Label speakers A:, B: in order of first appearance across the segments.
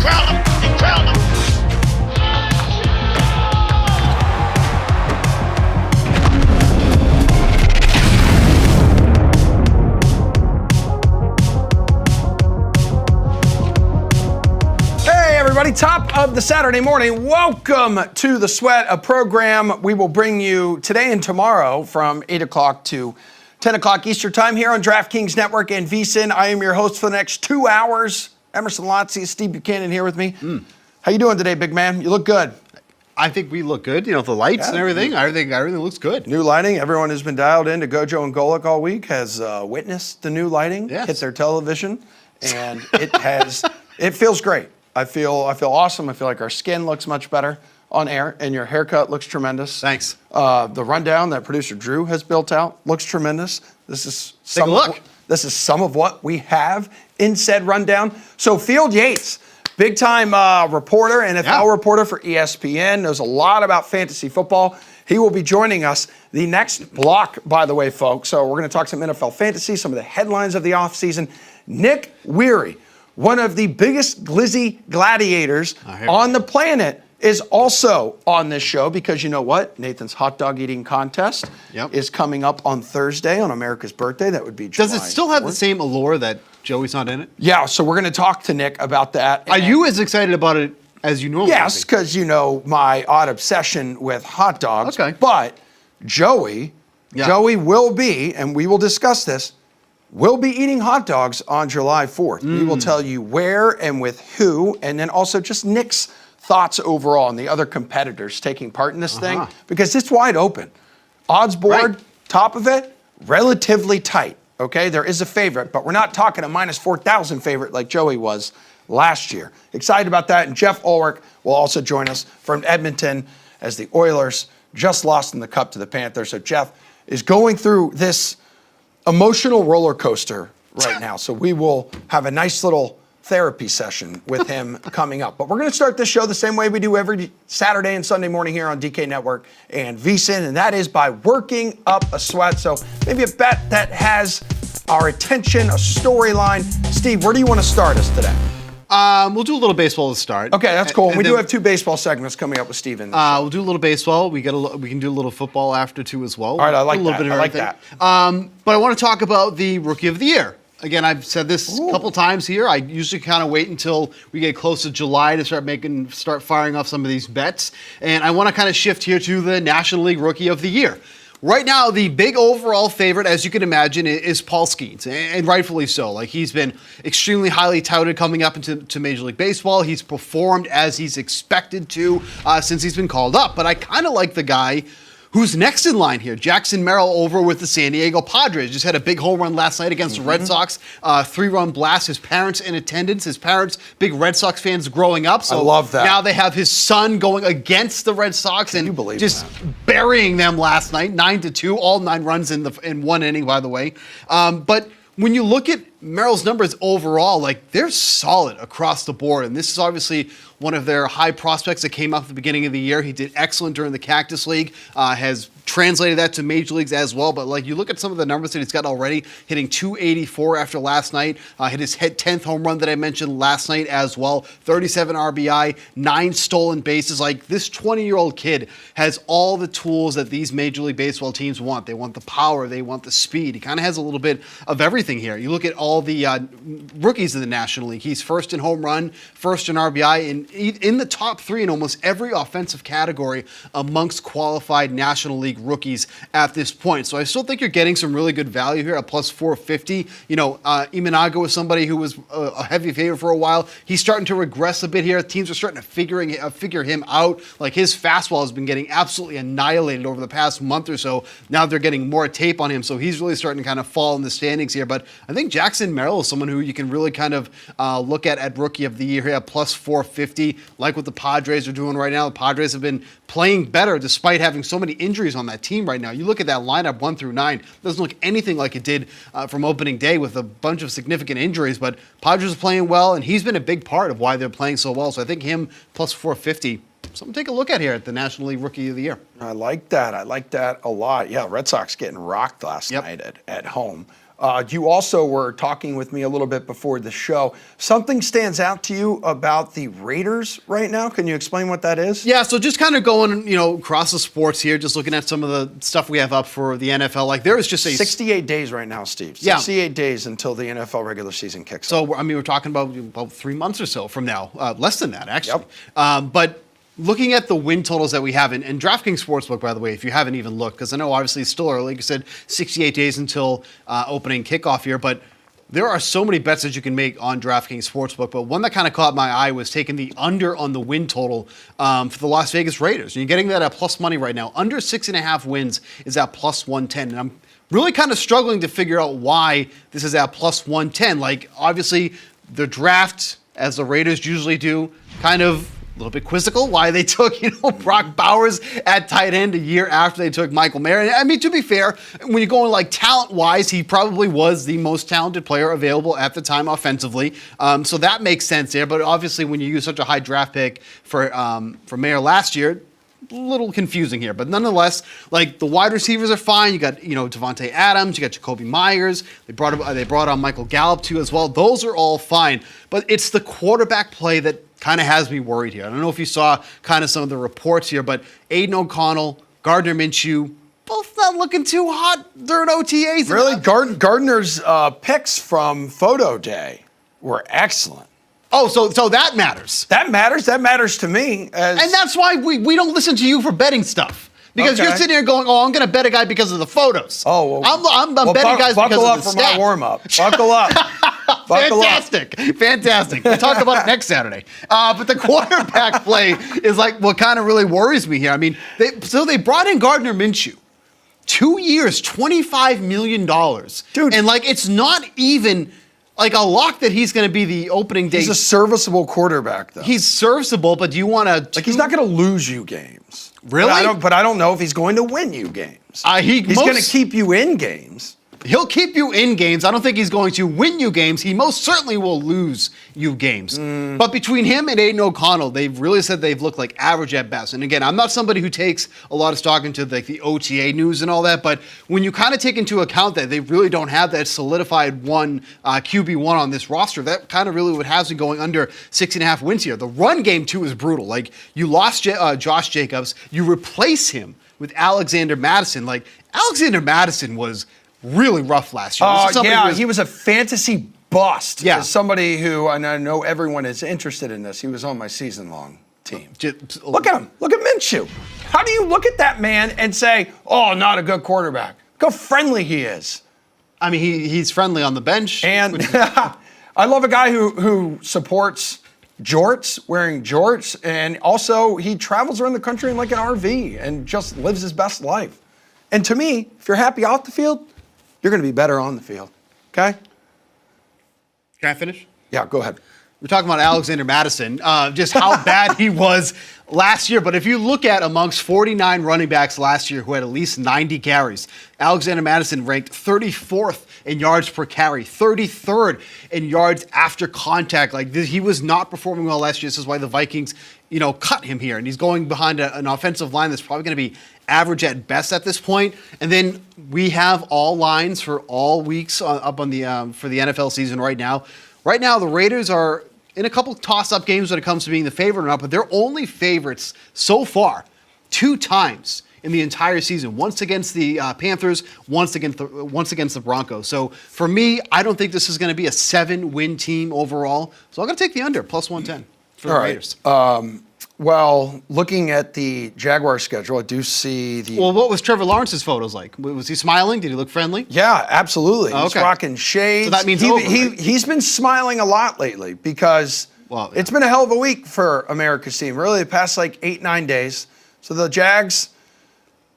A: crown him. He crowned him.
B: Everybody, top of the Saturday morning. Welcome to the Sweat, a program we will bring you today and tomorrow from 8 o'clock to 10 o'clock Eastern time here on DraftKings Network and VSiN. I am your host for the next 2 hours. Emerson Lotzi, Steve Buchanan here with me. How you doing today, big man? You look good.
C: I think we look good. You know, the lights and everything. Everything looks good.
B: New lighting. Everyone who's been dialed in to Gojo and Golic all week has witnessed the new lighting hit their television, and it feels great. I feel awesome. I feel like our skin looks much better on air, and your haircut looks tremendous.
C: Thanks.
B: The rundown that producer Drew has built out looks tremendous. This is some of what we have in said rundown. So Field Yates, big time reporter, NFL reporter for ESPN, knows a lot about fantasy football. He will be joining us the next block, by the way, folks. So we're going to talk some NFL fantasy, some of the headlines of the offseason. Nick Weary, one of the biggest glizzy gladiators on the planet, is also on this show because you know what? Nathan's hot dog eating contest is coming up on Thursday on America's birthday. That would be July
C: Does it still have the same allure that Joey's not in it?
B: Yeah, so we're going to talk to Nick about that.
C: Are you as excited about it as you normally
B: Yes, because you know my odd obsession with hot dogs.
C: Okay.
B: But Joey will be, and we will discuss this, we'll be eating hot dogs on July 4th. We will tell you where and with who, and then also just Nick's thoughts overall and the other competitors taking part in this thing, because it's wide open. Odds board, top of it, relatively tight, okay? There is a favorite, but we're not talking a minus 4,000 favorite like Joey was last year. Excited about that, and Jeff Ulrich will also join us from Edmonton as the Oilers just lost in the Cup to the Panthers. So Jeff is going through this emotional roller coaster right now. So we will have a nice little therapy session with him coming up. But we're going to start this show the same way we do every Saturday and Sunday morning here on DK Network and VSiN, and that is by working up a sweat. So maybe a bet that has our attention, a storyline. Steve, where do you want to start us today?
C: We'll do a little baseball to start.
B: Okay, that's cool. We do have 2 baseball segments coming up with Steven.
C: We'll do a little baseball. We can do a little football after too as well.
B: All right, I like that.
C: But I want to talk about the Rookie of the Year. Again, I've said this a couple times here. I usually kind of wait until we get close to July to start firing off some of these bets. And I want to kind of shift here to the National League Rookie of the Year. Right now, the big overall favorite, as you can imagine, is Paul Skeens, and rightfully so. Like, he's been extremely highly touted coming up into Major League Baseball. He's performed as he's expected to since he's been called up. But I kind of like the guy who's next in line here, Jackson Merrill over with the San Diego Padres. Just had a big home run last night against the Red Sox, 3-run blast. His parents in attendance. His parents, big Red Sox fans growing up. So
B: I love that.
C: Now they have his son going against the Red Sox and just burying them last night, 9-2, all 9 runs in 1 inning, by the way. But when you look at Merrill's numbers overall, like, they're solid across the board. And this is obviously one of their high prospects that came up at the beginning of the year. He did excellent during the Cactus League, has translated that to major leagues as well. But like, you look at some of the numbers that he's got already, hitting .284 after last night, hit his 10th home run that I mentioned last night as well, 37 RBI, 9 stolen bases. Like, this 20-year-old kid has all the tools that these Major League Baseball teams want. They want the power, they want the speed. He kind of has a little bit of everything here. You look at all the rookies in the National League. He's first in home run, first in RBI, and in the top 3 in almost every offensive category amongst qualified National League rookies at this point. So I still think you're getting some really good value here at plus 450. You know, Imanaga was somebody who was a heavy favorite for a while. He's starting to regress a bit here. Teams are starting to figure him out. Like, his fastball has been getting absolutely annihilated over the past month or so. Now they're getting more tape on him, so he's really starting to kind of fall in the standings here. But I think Jackson Merrill is someone who you can really kind of look at Rookie of the Year here at plus 450, like what the Padres are doing right now. The Padres have been playing better despite having so many injuries on that team right now. You look at that lineup 1 through 9, it doesn't look anything like it did from opening day with a bunch of significant injuries, but Padres are playing well, and he's been a big part of why they're playing so well. So I think him plus 450, something to take a look at here at the National League Rookie of the Year.
B: I like that. I like that a lot. Yeah, Red Sox getting rocked last night at home. You also were talking with me a little bit before the show. Something stands out to you about the Raiders right now. Can you explain what that is?
C: Yeah, so just kind of going, across the sports here, just looking at some of the stuff we have up for the NFL. Like there is just
B: 68 days right now, Steve. 68 days until the NFL regular season kicks off.
C: So, we're talking about 3 months or so from now. Less than that, actually.
B: Yep.
C: But looking at the win totals that we have, and DraftKings Sportsbook, by the way, if you haven't even looked, because I know obviously it's still early, like you said, 68 days until opening kickoff here, but there are so many bets that you can make on DraftKings Sportsbook, but one that kind of caught my eye was taking the under on the win total for the Las Vegas Raiders. And you're getting that at plus money right now. Under 6.5 wins is at plus 110, and I'm really kind of struggling to figure out why this is at plus 110. Like, obviously, the draft, as the Raiders usually do, kind of a little bit quizzical why they took, Brock Bowers at tight end a year after they took Michael Mayer. I mean, to be fair, when you're going like talent-wise, he probably was the most talented player available at the time offensively. So that makes sense there. But obviously, when you use such a high draft pick for Mayer last year, a little confusing here. But nonetheless, like the wide receivers are fine. You got, Devontae Adams, you got Jacoby Myers. They brought on Michael Gallup too as well. Those are all fine. But it's the quarterback play that kind of has me worried here. I don't know if you saw kind of some of the reports here, but Aiden O'Connell, Gardner Minshew, both not looking too hot during OTAs.
B: Really? Gardner's picks from Photo Day were excellent.
C: Oh, so that matters.
B: That matters. That matters to me.
C: And that's why we don't listen to you for betting stuff. Because you're sitting here going, I'm going to bet a guy because of the photos.
B: Oh, well,
C: I'm betting guys because of the stats.
B: Buckle up for my warm-up. Buckle up.
C: Fantastic. We'll talk about it next Saturday. But the quarterback play is like what kind of really worries me here. I mean, they brought in Gardner Minshew. 2 years, $25 million.
B: Dude.
C: And it's not even like a lock that he's going to be the opening day.
B: He's a serviceable quarterback, though.
C: He's serviceable, but do you want to...
B: he's not going to lose you games.
C: Really?
B: But I don't know if he's going to win you games. He's going to keep you in games.
C: He'll keep you in games. I don't think he's going to win you games. He most certainly will lose you games. But between him and Aiden O'Connell, they've really said they've looked like average at best. And again, I'm not somebody who takes a lot of stock into the OTA news and all that, but when you kind of take into account that they really don't have that solidified QB1 on this roster, that kind of really what has been going under 6.5 wins here. The run game, too, is brutal. Like, you lost Josh Jacobs. You replace him with Alexander Mattison. Like, Alexander Mattison was really rough last year.
B: He was a fantasy bust.
C: Yeah.
B: As somebody who, and I know everyone is interested in this, he was on my season-long team. Look at him. Look at Minshew. How do you look at that man and say, not a good quarterback? Look how friendly he is.
C: I mean, he's friendly on the bench.
B: And I love a guy who supports jorts, wearing jorts, and also he travels around the country in like an RV and just lives his best life. And to me, if you're happy off the field, you're going to be better on the field, okay?
C: Can I finish?
B: Yeah, go ahead.
C: We're talking about Alexander Mattison, just how bad he was last year. But if you look at amongst 49 running backs last year who had at least 90 carries, Alexander Mattison ranked 34th in yards per carry, 33rd in yards after contact. Like, he was not performing well last year. This is why the Vikings, cut him here. And he's going behind an offensive line that's probably going to be average at best at this point. And then we have all lines for all weeks up on the for the NFL season right now. Right now, the Raiders are in a couple toss-up games when it comes to being the favorite or not, but they're only favorites so far 2 times in the entire season. Once against the Panthers, once against the Broncos. So for me, I don't think this is going to be a 7-win team overall. So I'm going to take the under, plus 110 for the Raiders.
B: Well, looking at the Jaguar schedule, I do see the...
C: Well, what was Trevor Lawrence's photos like? Was he smiling? Did he look friendly?
B: Yeah, absolutely. He's rocking shades.
C: So that means
B: he's been smiling a lot lately because it's been a hell of a week for America's team. Really, the past 8-9 days. So the Jags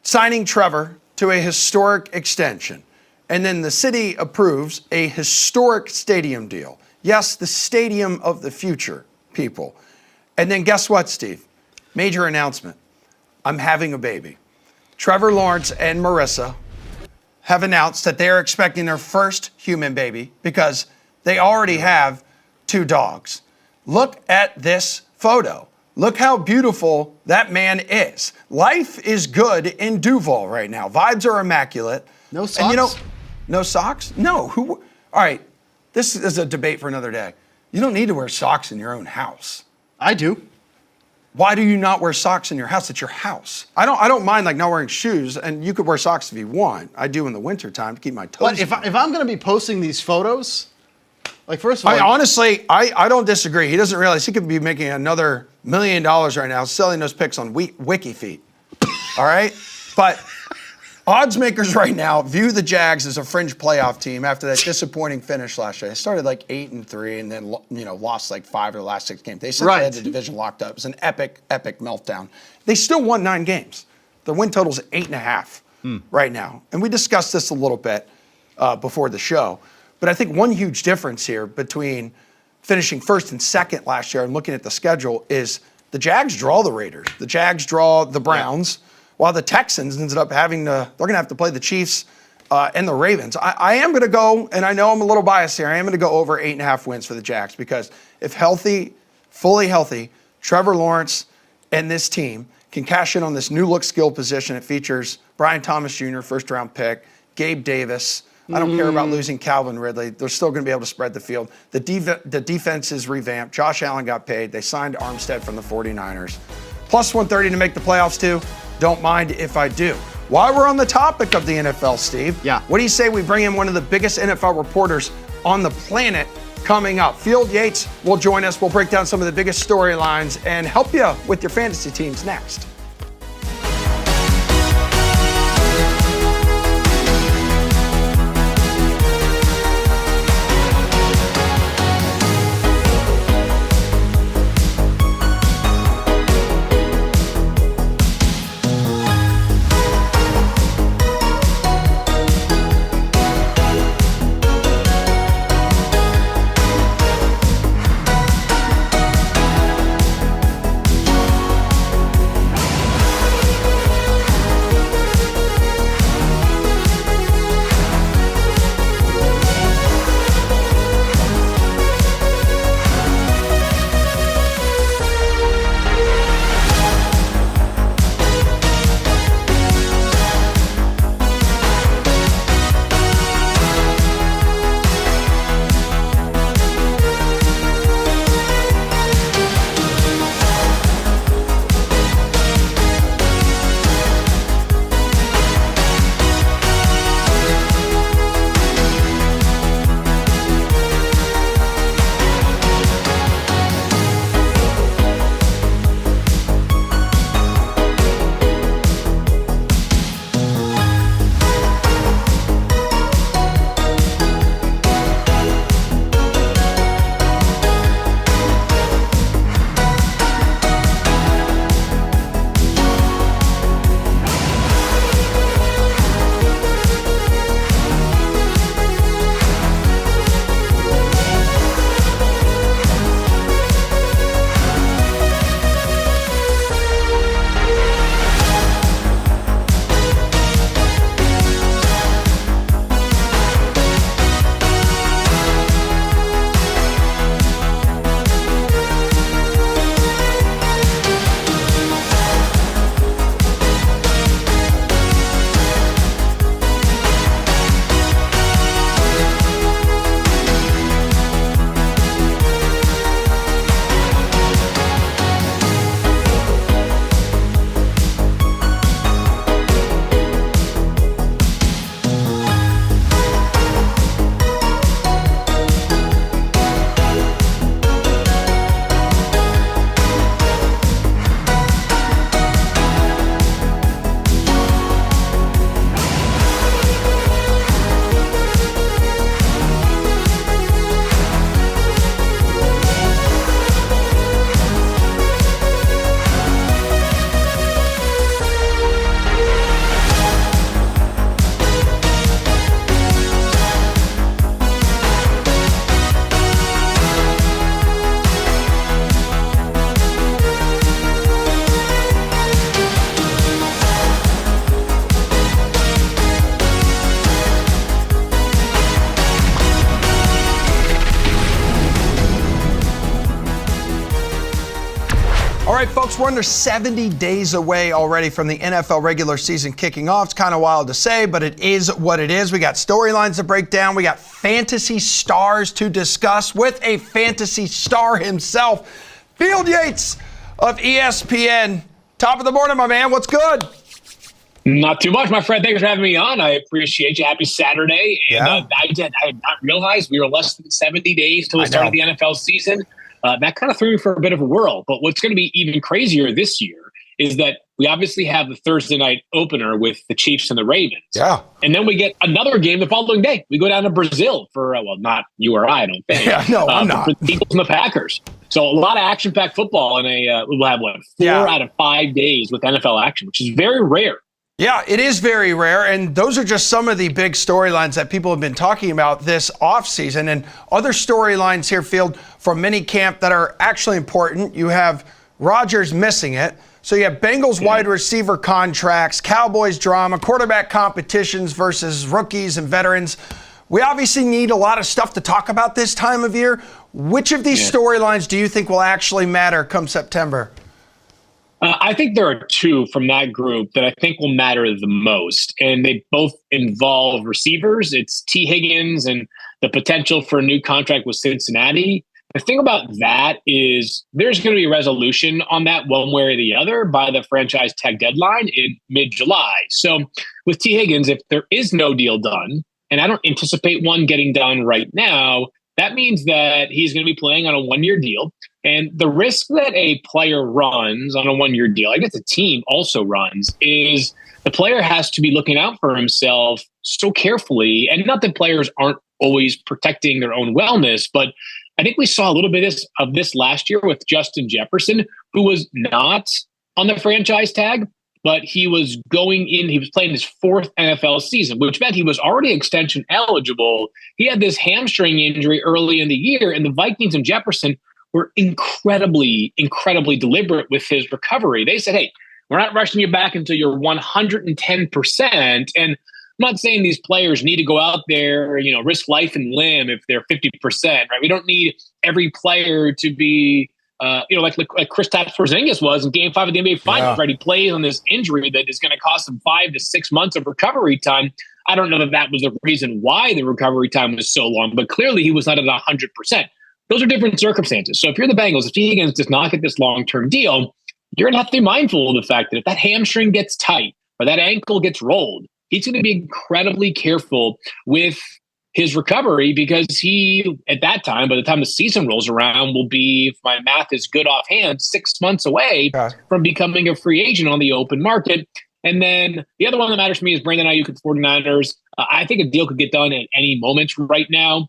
B: signing Trevor to a historic extension. And then the city approves a historic stadium deal. Yes, the stadium of the future, people. And then guess what, Steve? Major announcement. I'm having a baby. Trevor Lawrence and Marissa have announced that they're expecting their first human baby because they already have 2 dogs. Look at this photo. Look how beautiful that man is. Life is good in Duval right now. Vibes are immaculate.
C: No socks?
B: No socks? No. Who? All right. This is a debate for another day. You don't need to wear socks in your own house.
C: I do.
B: Why do you not wear socks in your house? It's your house. I don't mind like not wearing shoes, and you could wear socks if you want. I do in the wintertime to keep my toes.
C: But if I'm going to be posting these photos, like first of all,
B: honestly, I don't disagree. He doesn't realize he could be making another $1 million right now selling those pics on WikiFeet. All right? But odds makers right now view the Jags as a fringe playoff team after that disappointing finish last year. They started like 8-3 and then lost like 5 of the last 6 games. They essentially had the division locked up. It was an epic meltdown. They still won 9 games. Their win total's 8.5 right now. And we discussed this a little bit before the show. But I think one huge difference here between finishing first and second last year and looking at the schedule is the Jags draw the Raiders. The Jags draw the Browns. While the Texans ended up they're going to have to play the Chiefs and the Ravens. I am going to go, and I know I'm a little biased here, I am going to go over 8.5 wins for the Jags because if healthy, fully healthy, Trevor Lawrence and this team can cash in on this new look skill position. It features Brian Thomas Jr., first-round pick, Gabe Davis. I don't care about losing Calvin Ridley. They're still going to be able to spread the field. The defense is revamped. Josh Allen got paid. They signed Armstead from the 49ers. Plus 130 to make the playoffs, too. Don't mind if I do. While we're on the topic of the NFL, Steve, what do you say we bring in one of the biggest NFL reporters on the planet coming up? Field Yates will join us. We'll break down some of the biggest storylines and help you with your fantasy teams next. All right, folks, we're under 70 days away already from the NFL regular season kicking off. It's kind of wild to say, but it is what it is. We got storylines to break down. We got fantasy stars to discuss with a fantasy star himself, Field Yates of ESPN. Top of the morning, my man. What's good?
A: Not too much, my friend. Thanks for having me on. I appreciate you. Happy Saturday. And I had not realized we were less than 70 days till the start of the NFL season. That kind of threw me for a bit of a whirl. But what's going to be even crazier this year is that we obviously have the Thursday night opener with the Chiefs and the Ravens.
B: Yeah.
A: And then we get another game the following day. We go down to Brazil for, not you or I don't think.
B: Yeah, no, I'm not.
A: For the Eagles and the Packers. So a lot of action-packed football. And we'll have, 4 out of 5 days with NFL action, which is very rare.
B: Yeah, it is very rare, and those are just some of the big storylines that people have been talking about this offseason, and other storylines here, Field, from minicamp that are actually important. You have Rodgers missing it, so you have Bengals wide receiver contracts, Cowboys drama, quarterback competitions versus rookies and veterans. We obviously need a lot of stuff to talk about this time of year. Which of these storylines do you think will actually matter come September?
A: I think there are 2 from that group that I think will matter the most, and they both involve receivers. It's T. Higgins and the potential for a new contract with Cincinnati. The thing about that is there's going to be a resolution on that one way or the other by the franchise tag deadline in mid-July. So with T. Higgins, if there is no deal done, and I don't anticipate one getting done right now, that means that he's going to be playing on a 1-year deal. And the risk that a player runs on a 1-year deal, I guess the team also runs, is the player has to be looking out for himself so carefully. And not that players aren't always protecting their own wellness, but I think we saw a little bit of this last year with Justin Jefferson, who was not on the franchise tag, but he was going in, he was playing his 4th NFL season, which meant he was already extension eligible. He had this hamstring injury early in the year, and the Vikings and Jefferson were incredibly deliberate with his recovery. They said, hey, we're not rushing you back until you're 110%. And I'm not saying these players need to go out there, risk life and limb if they're 50%, right? We don't need every player to be, like Kristaps Porzingis was in Game 5 of the NBA Finals, right? He plays on this injury that is going to cost him 5 to 6 months of recovery time. I don't know that was the reason why the recovery time was so long, but clearly he was not at 100%. Those are different circumstances. So if you're the Bengals, if T. Higgins does not get this long-term deal, you're going to have to be mindful of the fact that if that hamstring gets tight or that ankle gets rolled, he's going to be incredibly careful with his recovery because he, at that time, by the time the season rolls around, will be, if my math is good offhand, 6 months away from becoming a free agent on the open market. And then the other one that matters to me is Brandon Ayuk at the 49ers. I think a deal could get done at any moment right now.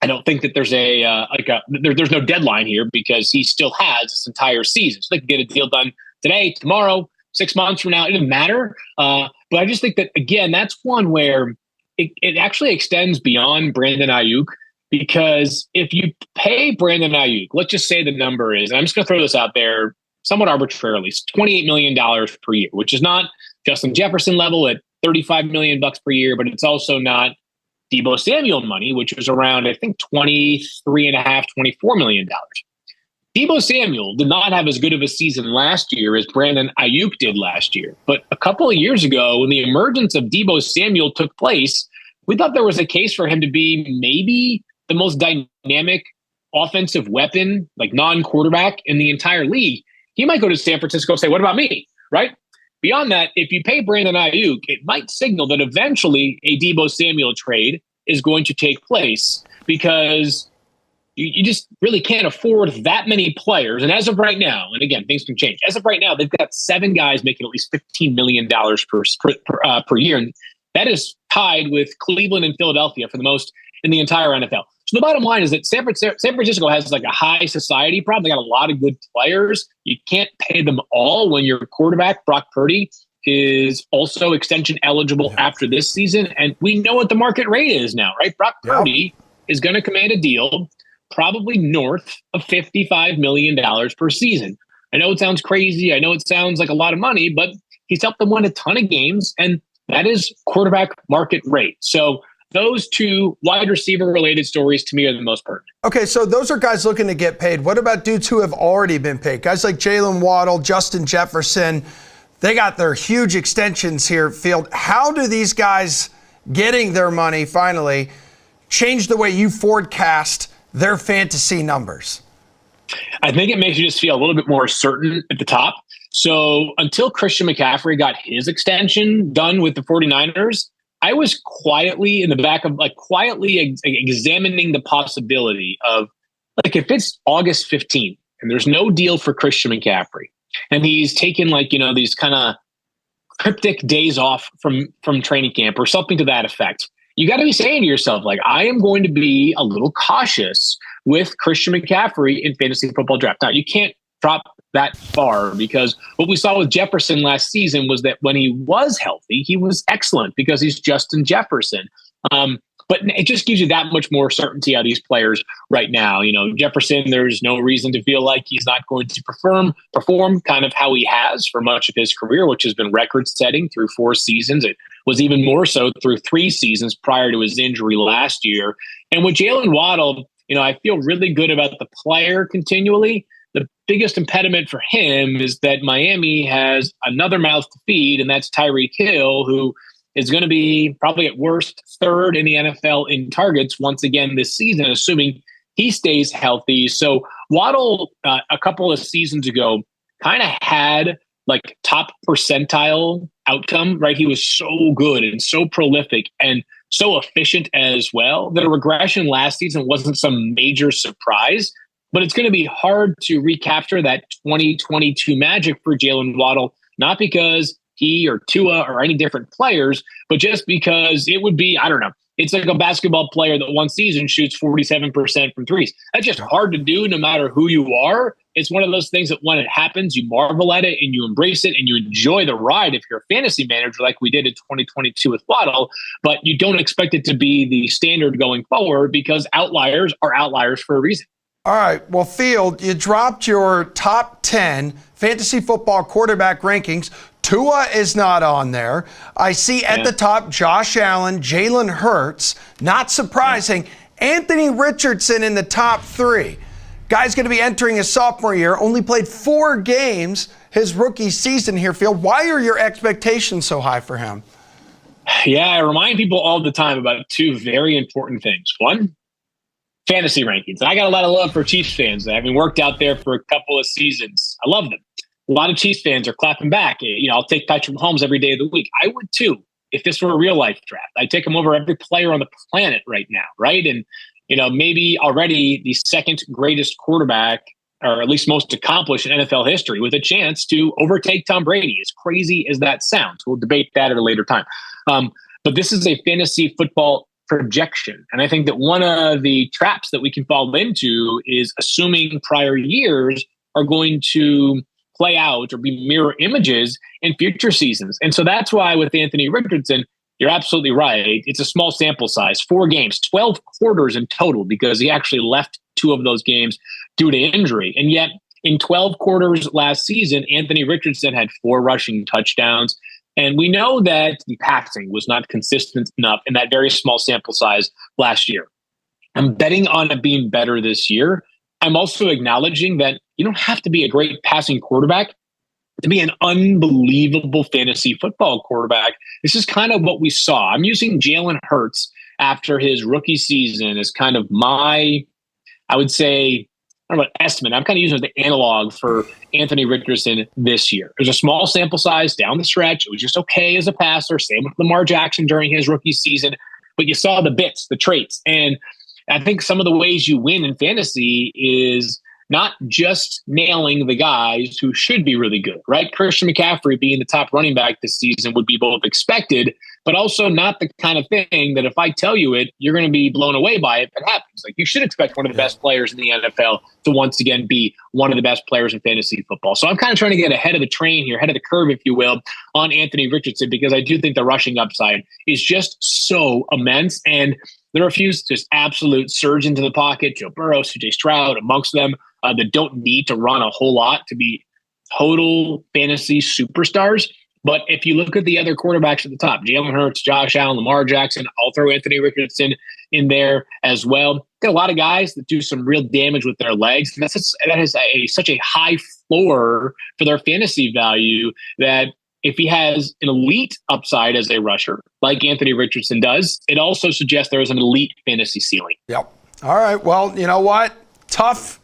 A: I don't think that there's there's no deadline here because he still has this entire season. So they can get a deal done today, tomorrow, 6 months from now. It doesn't matter. But I just think that, again, that's one where it actually extends beyond Brandon Ayuk, because if you pay Brandon Ayuk, let's just say the number is, and I'm just going to throw this out there somewhat arbitrarily, it's $28 million per year, which is not Justin Jefferson level at $35 million per year, but it's also not Deebo Samuel money, which was around, I think, $23.5, $24 million. Deebo Samuel did not have as good of a season last year as Brandon Ayuk did last year. But a couple of years ago, when the emergence of Deebo Samuel took place, we thought there was a case for him to be maybe the most dynamic offensive weapon, like non-quarterback in the entire league. He might go to San Francisco and say, what about me, right? Beyond that, if you pay Brandon Ayuk, it might signal that eventually a Deebo Samuel trade is going to take place because you just really can't afford that many players. And as of right now, and again, things can change. As of right now, they've got 7 guys making at least $15 million per year. And that is tied with Cleveland and Philadelphia for the most in the entire NFL. So the bottom line is that San Francisco has like a high society problem. They got a lot of good players. You can't pay them all when your quarterback, Brock Purdy, is also extension eligible after this season. And we know what the market rate is now, right? Brock Purdy is going to command a deal probably north of $55 million per season. I know it sounds crazy. I know it sounds like a lot of money, but he's helped them win a ton of games, and that is quarterback market rate. So those two wide receiver related stories to me are the most pertinent.
B: Okay, so those are guys looking to get paid. What about dudes who have already been paid? Guys like Jalen Waddle, Justin Jefferson, they got their huge extensions here, Field. How do these guys getting their money finally change the way you forecast their fantasy numbers?
A: I think it makes you just feel a little bit more certain at the top. So until Christian McCaffrey got his extension done with the 49ers, I was quietly in the back of examining the possibility of, like, if it's August 15th and there's no deal for Christian McCaffrey and he's taken these kind of cryptic days off from training camp or something to that effect, you got to be saying to yourself, like, I am going to be a little cautious with Christian McCaffrey in fantasy football draft. Now, you can't drop that far because what we saw with Jefferson last season was that when he was healthy, he was excellent because he's Justin Jefferson. But it just gives you that much more certainty out of these players right now. Jefferson, there's no reason to feel like he's not going to perform kind of how he has for much of his career, which has been record-setting through 4 seasons. It was even more so through 3 seasons prior to his injury last year. And with Jalen Waddle, I feel really good about the player continually. The biggest impediment for him is that Miami has another mouth to feed, and that's Tyreek Hill, who is going to be probably at worst 3rd in the NFL in targets once again this season, assuming he stays healthy. So Waddle, a couple of seasons ago, kind of had like top percentile outcome, right? He was so good and so prolific and so efficient as well that a regression last season wasn't some major surprise. But it's going to be hard to recapture that 2022 magic for Jalen Waddle, not because he or Tua or any different players, but just because it would be, I don't know, it's like a basketball player that one season shoots 47% from threes. That's just hard to do no matter who you are. It's one of those things that when it happens, you marvel at it and you embrace it and you enjoy the ride if you're a fantasy manager like we did in 2022 with Waddle, but you don't expect it to be the standard going forward because outliers are outliers for a reason.
B: All right, well, Field, you dropped your top 10 fantasy football quarterback rankings. Tua is not on there. I see at the top Josh Allen, Jalen Hurts. Not surprising. Anthony Richardson in the top 3. Guy's going to be entering his sophomore year. Only played 4 games his rookie season here, Field. Why are your expectations so high for him?
A: Yeah, I remind people all the time about 2 very important things. One, fantasy rankings. I got a lot of love for Chiefs fans. I've been worked out there for a couple of seasons. I love them. A lot of Chiefs fans are clapping back. I'll take Patrick Mahomes every day of the week. I would too if this were a real life draft. I'd take him over every player on the planet right now, right? And maybe already the 2nd greatest quarterback, or at least most accomplished in NFL history, with a chance to overtake Tom Brady. As crazy as that sounds, we'll debate that at a later time. But this is a fantasy football projection. And I think that one of the traps that we can fall into is assuming prior years are going to play out or be mirror images in future seasons. And so that's why with Anthony Richardson, you're absolutely right. It's a small sample size, 4 games, 12 quarters in total, because he actually left 2 of those games due to injury. And yet in 12 quarters last season, Anthony Richardson had 4 rushing touchdowns. And we know that the passing was not consistent enough in that very small sample size last year. I'm betting on it being better this year. I'm also acknowledging that you don't have to be a great passing quarterback to be an unbelievable fantasy football quarterback. This is kind of what we saw. I'm using Jalen Hurts after his rookie season as kind of my, I would say, I don't know about estimate. I'm kind of using it as the analog for Anthony Richardson this year. There's a small sample size down the stretch. It was just okay as a passer. Same with Lamar Jackson during his rookie season. But you saw the bits, the traits. And I think some of the ways you win in fantasy is not just nailing the guys who should be really good, right? Christian McCaffrey being the top running back this season would be both expected, but also not the kind of thing that if I tell you it, you're going to be blown away by it if it happens. Like, you should expect one of the best players in the NFL to once again be one of the best players in fantasy football. So I'm kind of trying to get ahead of the train here, ahead of the curve, if you will, on Anthony Richardson, because I do think the rushing upside is just so immense. And there are a few just absolute surge into the pocket, Joe Burrow, CJ Stroud amongst them, that don't need to run a whole lot to be total fantasy superstars. But if you look at the other quarterbacks at the top, Jalen Hurts, Josh Allen, Lamar Jackson, I'll throw Anthony Richardson in there as well. Got a lot of guys that do some real damage with their legs. And that has such a high floor for their fantasy value that if he has an elite upside as a rusher, like Anthony Richardson does, it also suggests there is an elite fantasy ceiling.
B: Yep. All right. Well, you know what? Tough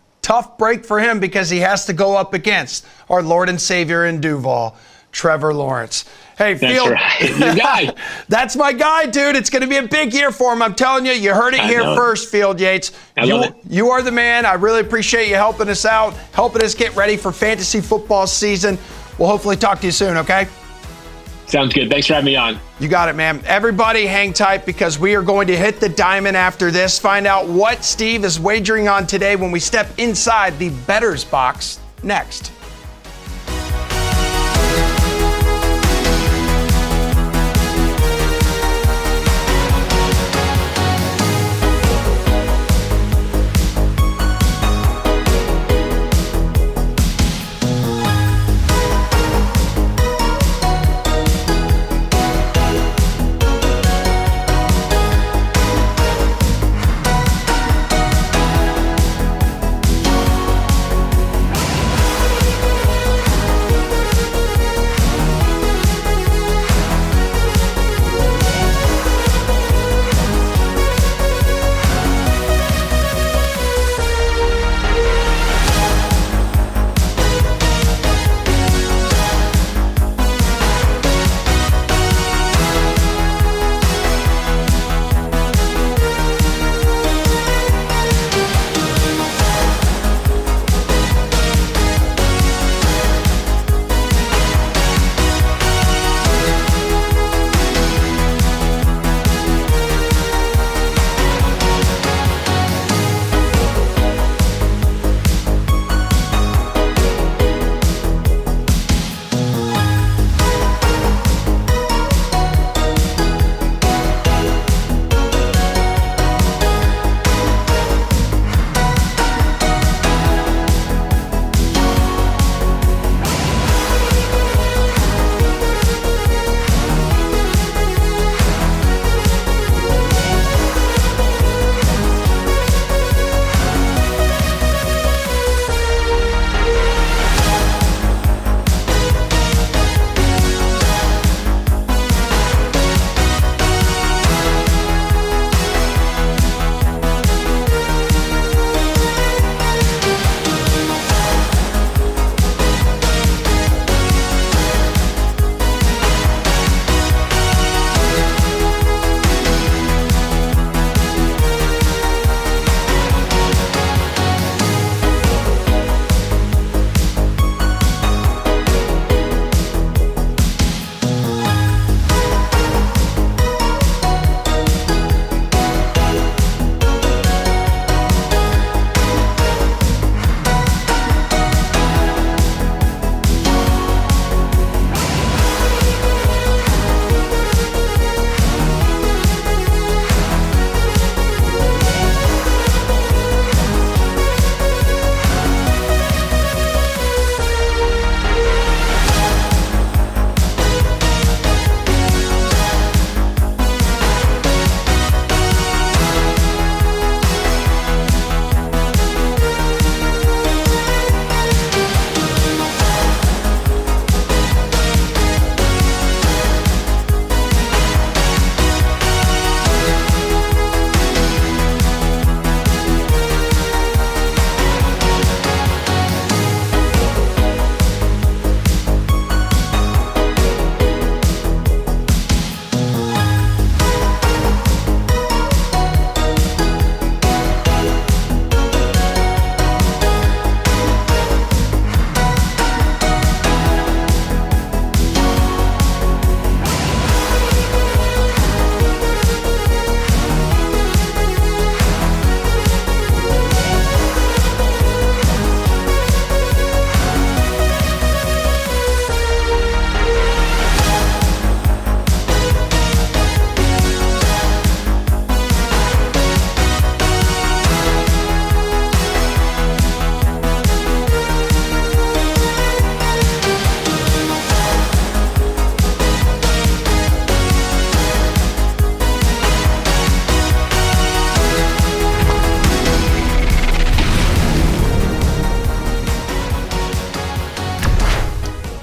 B: break for him because he has to go up against our Lord and Savior in Duval, Trevor Lawrence. Hey, Field.
A: That's right. Your guy.
B: That's my guy, dude. It's going to be a big year for him. I'm telling you, you heard it here first, Field Yates. You are the man. I really appreciate you helping us out, helping us get ready for fantasy football season. We'll hopefully talk to you soon, okay?
A: Sounds good. Thanks for having me on.
B: You got it, man. Everybody hang tight because we are going to hit the diamond after this. Find out what Steve is wagering on today when we step inside the bettor's box next.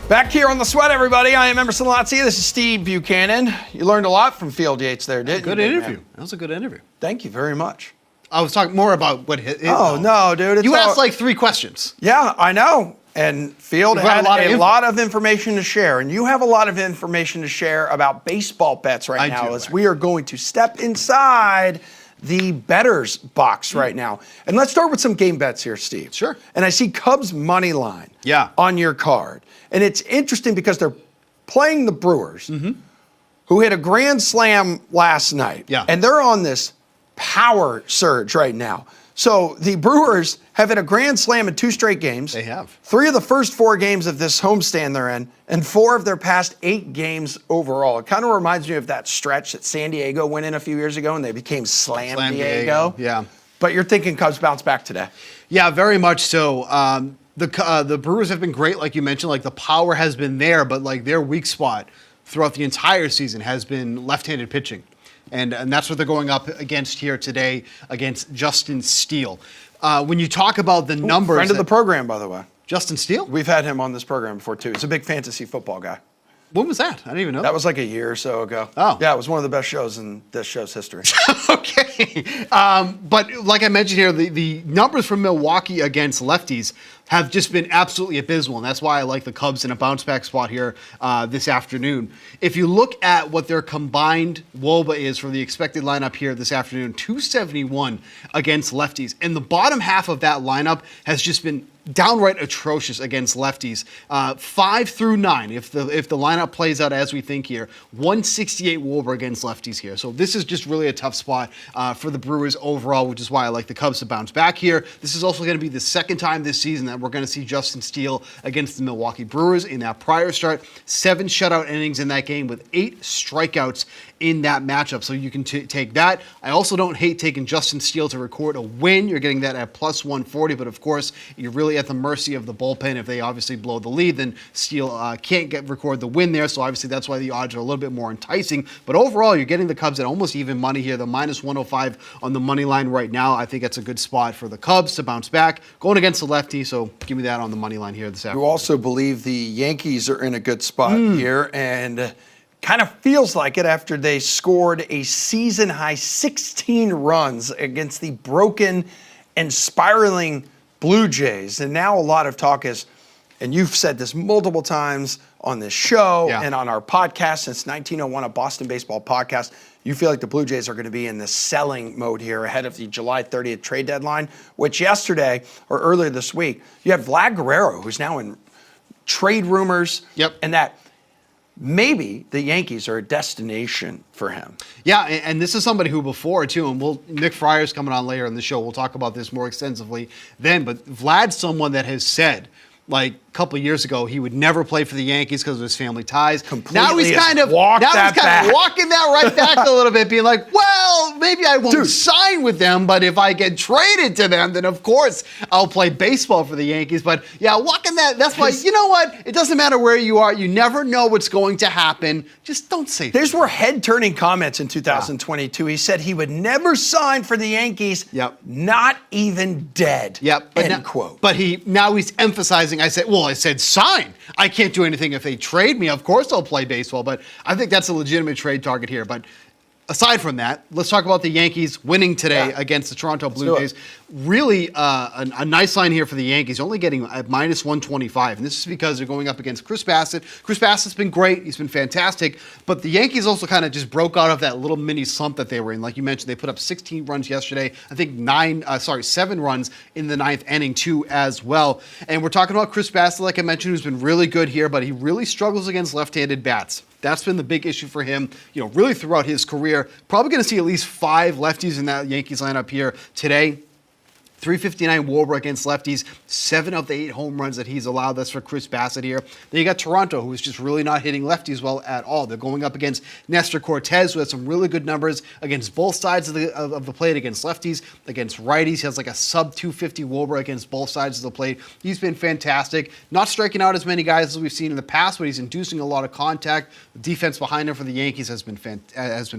B: Back here on The Sweat, everybody. I am Emerson Lotzi. This is Steve Buchanan. You learned a lot from Field Yates there, didn't you?
C: Good interview. That was a good interview.
B: Thanh you very much.
C: I was talking more about what his.
B: No, dude.
C: You asked like 3 questions.
B: Yeah, I know. And Field had a lot of information to share. And you have a lot of information to share about baseball bets right now. As we are going to step inside the bettors box right now. And let's start with some game bets here, Steve.
C: Sure.
B: And I see Cubs money line on your card. And it's interesting because they're playing the Brewers, who hit a grand slam last night.
C: Yeah.
B: And they're on this power surge right now. So the Brewers have hit a grand slam in 2 straight games.
C: They have.
B: 3 of the first 4 games of this homestand they're in, and 4 of their past 8 games overall. It kind of reminds me of that stretch that San Diego went in a few years ago, and they became Slam Diego.
C: Yeah.
B: But you're thinking Cubs bounce back today.
C: Yeah, very much so. The Brewers have been great, like you mentioned. Like the power has been there, but like their weak spot throughout the entire season has been left-handed pitching. And that's what they're going up against here today against Justin Steele. When you talk about the numbers...
B: Friend of the program, by the way.
C: Justin Steele?
B: We've had him on this program before, too. He's a big fantasy football guy.
C: When was that? I didn't even know.
B: That was like a year or so ago.
C: Oh.
B: Yeah, it was one of the best shows in this show's history.
C: Okay. But like I mentioned here, the numbers from Milwaukee against lefties have just been absolutely abysmal, and that's why I like the Cubs in a bounce-back spot here this afternoon. If you look at what their combined WOBA is for the expected lineup here this afternoon, 271 against lefties, and the bottom half of that lineup has just been downright atrocious against lefties. 5 through 9, if the lineup plays out as we think here, 168 WOBA against lefties here. So this is just really a tough spot for the Brewers overall, which is why I like the Cubs to bounce back here. This is also going to be the second time this season that we're going to see Justin Steele against the Milwaukee Brewers. In that prior start, 7 shutout innings in that game with 8 strikeouts in that matchup. So you can take that. I also don't hate taking Justin Steele to record a win. You're getting that at plus 140, but of course, you're really at the mercy of the bullpen. If they obviously blow the lead, then Steele can't record the win there. So obviously that's why the odds are a little bit more enticing. But overall, you're getting the Cubs at almost even money here. The minus 105 on the money line right now. I think that's a good spot for the Cubs to bounce back. Going against the lefty, so give me that on the money line here this afternoon.
B: You also believe the Yankees are in a good spot here, and kind of feels like it after they scored a season-high 16 runs against the broken and spiraling Blue Jays. And now a lot of talk is, and you've said this multiple times on this show and on our podcast since 1901, a Boston baseball podcast, you feel like the Blue Jays are going to be in the selling mode here ahead of the July 30th trade deadline, which yesterday or earlier this week, you have Vlad Guerrero, who's now in trade rumors, and that maybe the Yankees are a destination for him.
C: Yeah, and this is somebody who before, too, and Nick Fryer's coming on later in the show. We'll talk about this more extensively then, but Vlad's someone that has said, like a couple of years ago, he would never play for the Yankees because of his family ties. Now he's kind of walking that right back a little bit, being like, well, maybe I won't sign with them, but if I get traded to them, then of course I'll play baseball for the Yankees. But yeah, walking that's why, you know what? It doesn't matter where you are. You never know what's going to happen. Just don't say
B: These were head-turning comments in 2022. He said he would never sign for the Yankees, not even dead. End quote.
C: But now he's emphasizing, I said sign. I can't do anything if they trade me. Of course I'll play baseball, but I think that's a legitimate trade target here. But aside from that, let's talk about the Yankees winning today against the Toronto Blue Jays. Really a nice line here for the Yankees, only getting at minus 125. And this is because they're going up against Chris Bassett. Chris Bassett's been great. He's been fantastic. But the Yankees also kind of just broke out of that little mini slump that they were in. Like you mentioned, they put up 16 runs yesterday. I think 7 runs in the 9th inning too as well. And we're talking about Chris Bassett, like I mentioned, who's been really good here, but he really struggles against left-handed bats. That's been the big issue for him, really throughout his career. Probably going to see at least 5 lefties in that Yankees lineup here today. 359 WARBA against lefties, 7 of the 8 home runs that he's allowed. That's for Chris Bassett here. Then you got Toronto, who is just really not hitting lefties well at all. They're going up against Nestor Cortez, who has some really good numbers against both sides of the plate, against lefties, against righties. He has like a sub-250 WARBA against both sides of the plate. He's been fantastic. Not striking out as many guys as we've seen in the past, but he's inducing a lot of contact. The defense behind him for the Yankees has been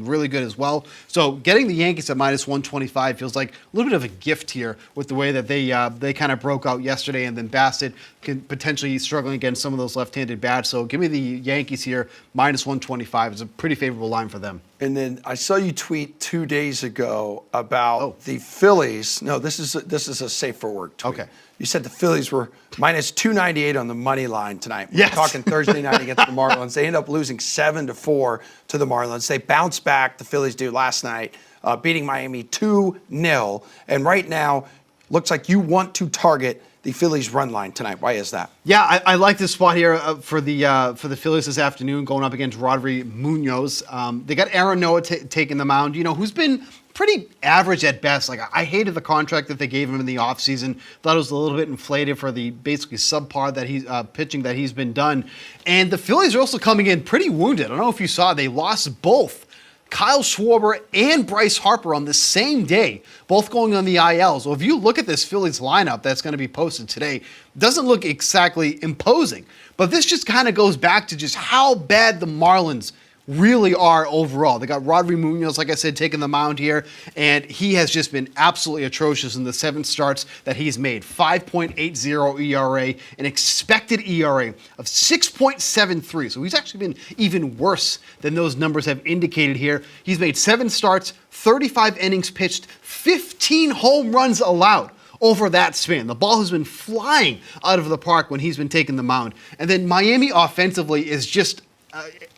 C: really good as well. So getting the Yankees at minus 125 feels like a little bit of a gift here with the way that they kind of broke out yesterday, and then Bassett can potentially struggling against some of those left-handed bats. So give me the Yankees here, -125. It's a pretty favorable line for them.
B: And then I saw you tweet 2 days ago about the Phillies. No, this is a safe for work tweet.
C: Okay.
B: You said the Phillies were -298 on the money line tonight.
C: Yes.
B: We're talking Thursday night against the Marlins. They end up losing 7-4 to the Marlins. They bounce back, the Phillies do last night, beating Miami 2-0. And right now, looks like you want to target the Phillies run line tonight. Why is that?
C: Yeah, I like this spot here for the Phillies this afternoon, going up against Rodri Munoz. They got Aaron Noah taking the mound, who's been pretty average at best. Like, I hated the contract that they gave him in the offseason. Thought it was a little bit inflated for the basically subpar that he's pitching that he's been done. And the Phillies are also coming in pretty wounded. I don't know if you saw, they lost both Kyle Schwarber and Bryce Harper on the same day, both going on the IL. So if you look at this Phillies lineup that's going to be posted today, it doesn't look exactly imposing. But this just kind of goes back to just how bad the Marlins really are overall. They got Rodri Munoz, like I said, taking the mound here, and he has just been absolutely atrocious in the 7 starts that he's made. 5.80 ERA, an expected ERA of 6.73. So he's actually been even worse than those numbers have indicated here. He's made 7 starts, 35 innings pitched, 15 home runs allowed over that span. The ball has been flying out of the park when he's been taking the mound. And then Miami offensively is just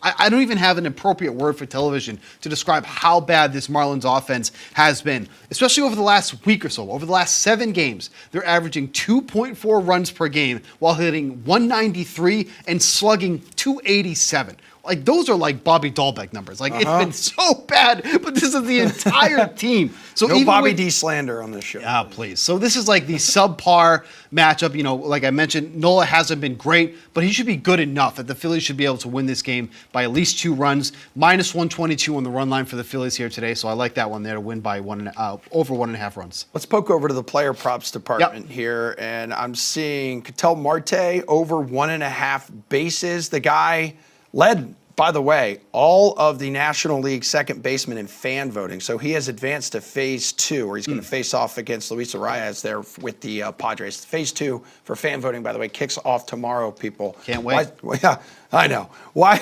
C: I don't even have an appropriate word for television to describe how bad this Marlins offense has been, especially over the last week or so. Over the last 7 games, they're averaging 2.4 runs per game while hitting 193 and slugging 287. Like, those are like Bobby Dahlbeck numbers. Like, it's been so bad, but this is the entire team. So
B: no
C: even
B: Bobby D slander on this show.
C: Yeah, please. So this is like the subpar matchup. Like I mentioned, Nola hasn't been great, but he should be good enough that the Phillies should be able to win this game by at least 2 runs. -122 on the run line for the Phillies here today. So I like that one there to win by over 1.5 runs.
B: Let's poke over to the player props department here, and I'm seeing Ketel Marte over 1.5 bases. The guy led, by the way, all of the National League second basemen in fan voting. So he has advanced to phase 2, where he's going to face off against Luis Arias there with the Padres. Phase 2 for fan voting, by the way, kicks off tomorrow, people.
C: Can't wait.
B: Yeah, I know. Why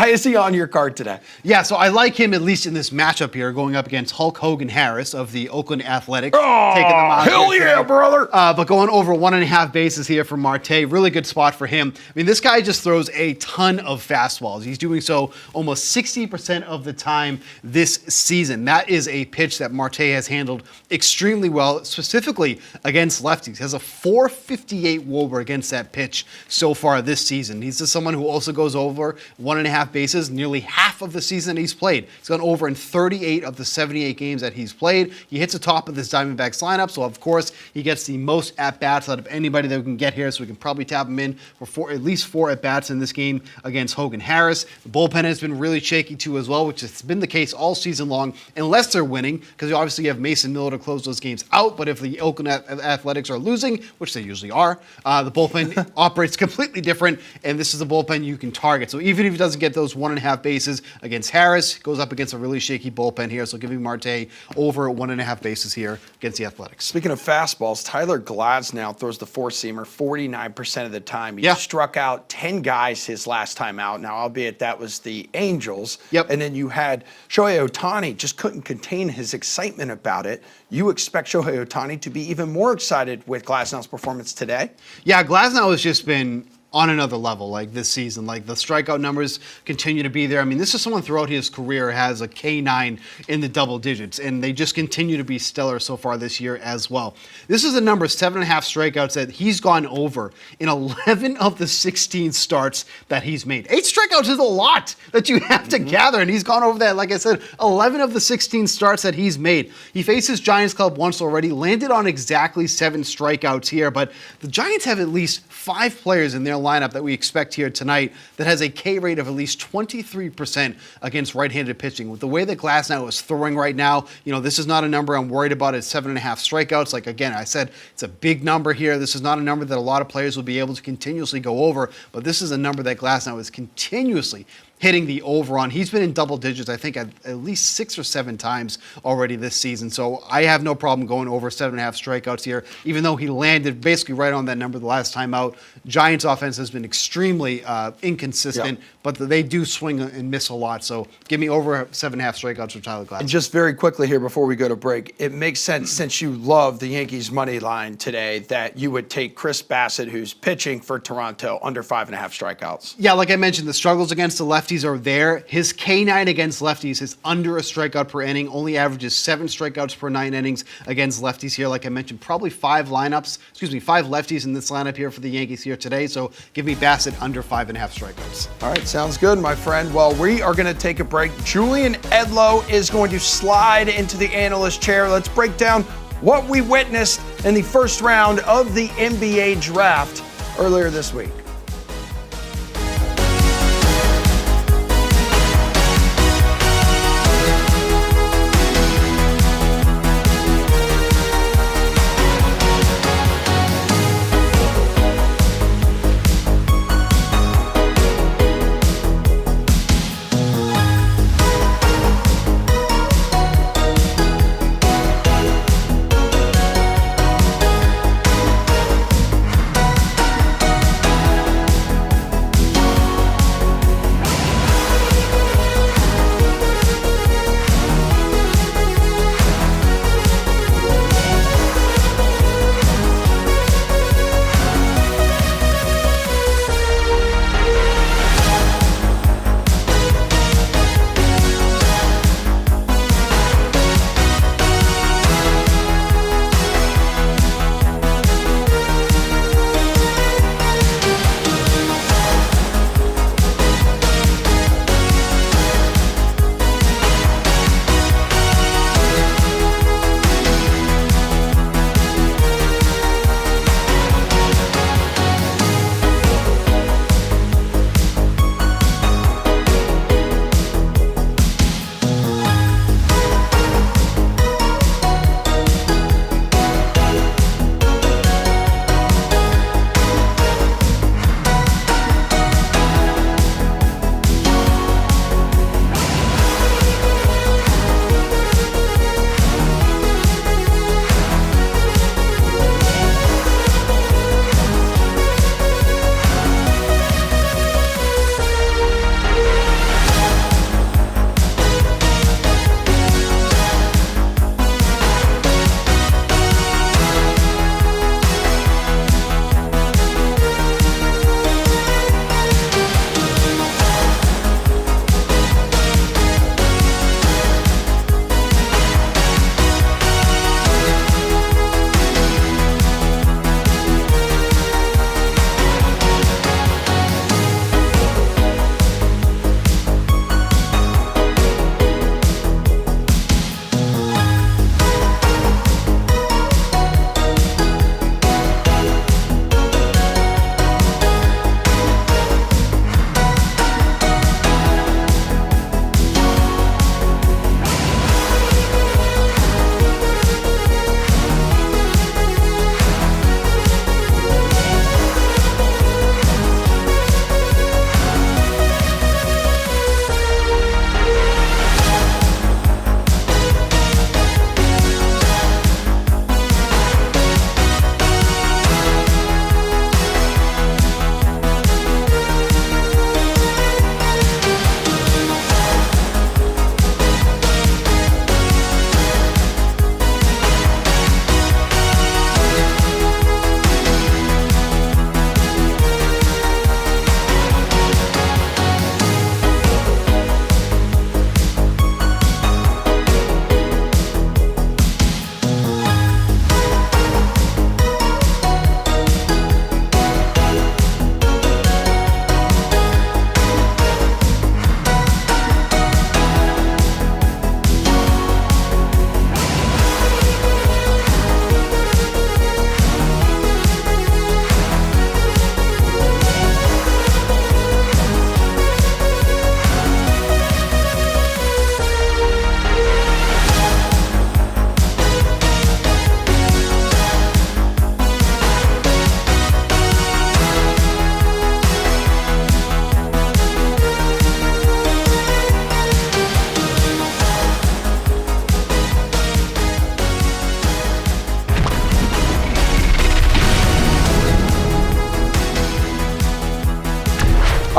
B: is he on your card today?
C: Yeah, so I like him at least in this matchup here, going up against Hulk Hogan Harris of the Oakland Athletics.
B: Oh,
C: taking them out
B: hell yeah,
C: today.
B: brother.
C: But going over 1.5 bases here for Marte. Really good spot for him. I mean, this guy just throws a ton of fastballs. He's doing so almost 60% of the time this season. That is a pitch that Marte has handled extremely well, specifically against lefties. He has a 458 WOBA against that pitch so far this season. He's just someone who also goes over 1.5 bases nearly half of the season he's played. He's gone over in 38 of the 78 games that he's played. He hits the top of this Diamondbacks lineup, so of course he gets the most at-bats out of anybody that we can get here, so we can probably tap him in for at least 4 at-bats in this game against Hogan Harris. The bullpen has been really shaky too as well, which has been the case all season long, unless they're winning, because obviously you have Mason Miller to close those games out, but if the Oakland Athletics are losing, which they usually are, the bullpen operates completely different, and this is a bullpen you can target. So even if he doesn't get those 1.5 bases against Harris, goes up against a really shaky bullpen here, so give me Marte over 1.5 bases here against the Athletics.
B: Speaking of fastballs, Tyler Glasnow throws the 4-seamer 49% of the time. He struck out 10 guys his last time out. Now, albeit that was the Angels.
C: Yep.
B: And then you had Shohei Ohtani, just couldn't contain his excitement about it. You expect Shohei Ohtani to be even more excited with Glasnow's performance today?
C: Yeah, Glasnow has just been on another level like this season. Like, the strikeout numbers continue to be there. I mean, this is someone throughout his career has a K9 in the double digits, and they just continue to be stellar so far this year as well. This is a number, 7.5 strikeouts that he's gone over in 11 of the 16 starts that he's made. 8 strikeouts is a lot that you have to gather, and he's gone over that, like I said, 11 of the 16 starts that he's made. He faces Giants Club once already, landed on exactly 7 strikeouts here, but the Giants have at least 5 players in their lineup that we expect here tonight that has a K rate of at least 23% against right-handed pitching. With the way that Glasnow is throwing right now, this is not a number I'm worried about at 7.5 strikeouts. Like, again, I said, it's a big number here. This is not a number that a lot of players will be able to continuously go over, but this is a number that Glasnow is continuously hitting the over on. He's been in double digits, I think, at least 6 or 7 times already this season. So I have no problem going over 7.5 strikeouts here, even though he landed basically right on that number the last time out. Giants offense has been extremely inconsistent, but they do swing and miss a lot. So give me over 7.5 strikeouts for Tyler Glasnow.
B: And just very quickly here before we go to break, it makes sense since you love the Yankees money line today that you would take Chris Bassett, who's pitching for Toronto, under 5.5 strikeouts.
C: Yeah, like I mentioned, the struggles against the lefties are there. His K9 against lefties is under a strikeout per inning, only averages 7 strikeouts per 9 innings against lefties here. Like I mentioned, probably 5 lefties in this lineup here for the Yankees here today. So give me Bassett under 5.5 strikeouts.
B: All right, sounds good, my friend. Well, we are going to take a break. Julian Edlow is going to slide into the analyst chair. Let's break down what we witnessed in the first round of the NBA draft earlier this week.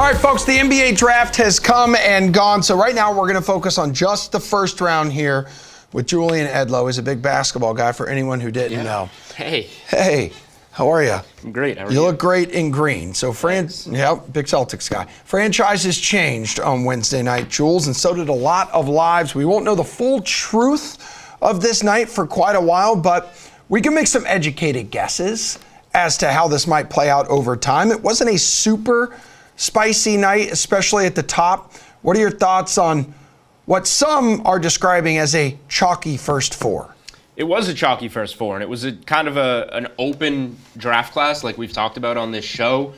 B: All right, folks, the NBA draft has come and gone. So right now we're going to focus on just the first round here with Julian Edlow. He's a big basketball guy for anyone who didn't know. Hey, how are you?
D: I'm great. How are
B: you? Look great in green. So, big Celtics guy. Franchises changed on Wednesday night, Jules, and so did a lot of lives. We won't know the full truth of this night for quite a while, but we can make some educated guesses as to how this might play out over time. It wasn't a super spicy night, especially at the top. What are your thoughts on what some are describing as a chalky first four?
D: It was a chalky first four, and it was an open draft class like we've talked about on this show.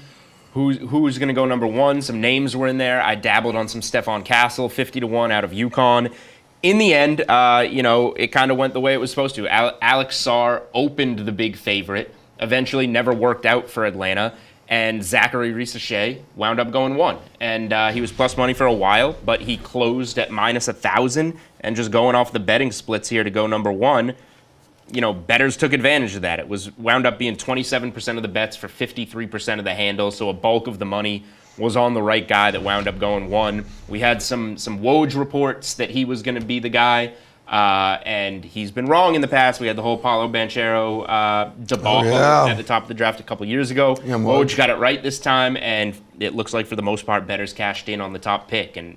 D: Who's going to go number one? Some names were in there. I dabbled on some Stefan Castle, 50-1 out of UConn. In the end, it kind of went the way it was supposed to. Alex Sarr opened the big favorite, eventually never worked out for Atlanta. And Zachary Risachet wound up going one. And he was plus money for a while, but he closed at minus 1,000. And just going off the betting splits here to go number one, bettors took advantage of that. It wound up being 27% of the bets for 53% of the handle. So a bulk of the money was on the right guy that wound up going one. We had some Woj reports that he was going to be the guy. And he's been wrong in the past. We had the whole Paolo Banchero debacle at the top of the draft a couple years ago. Woj got it right this time, and it looks like for the most part, bettors cashed in on the top pick. And,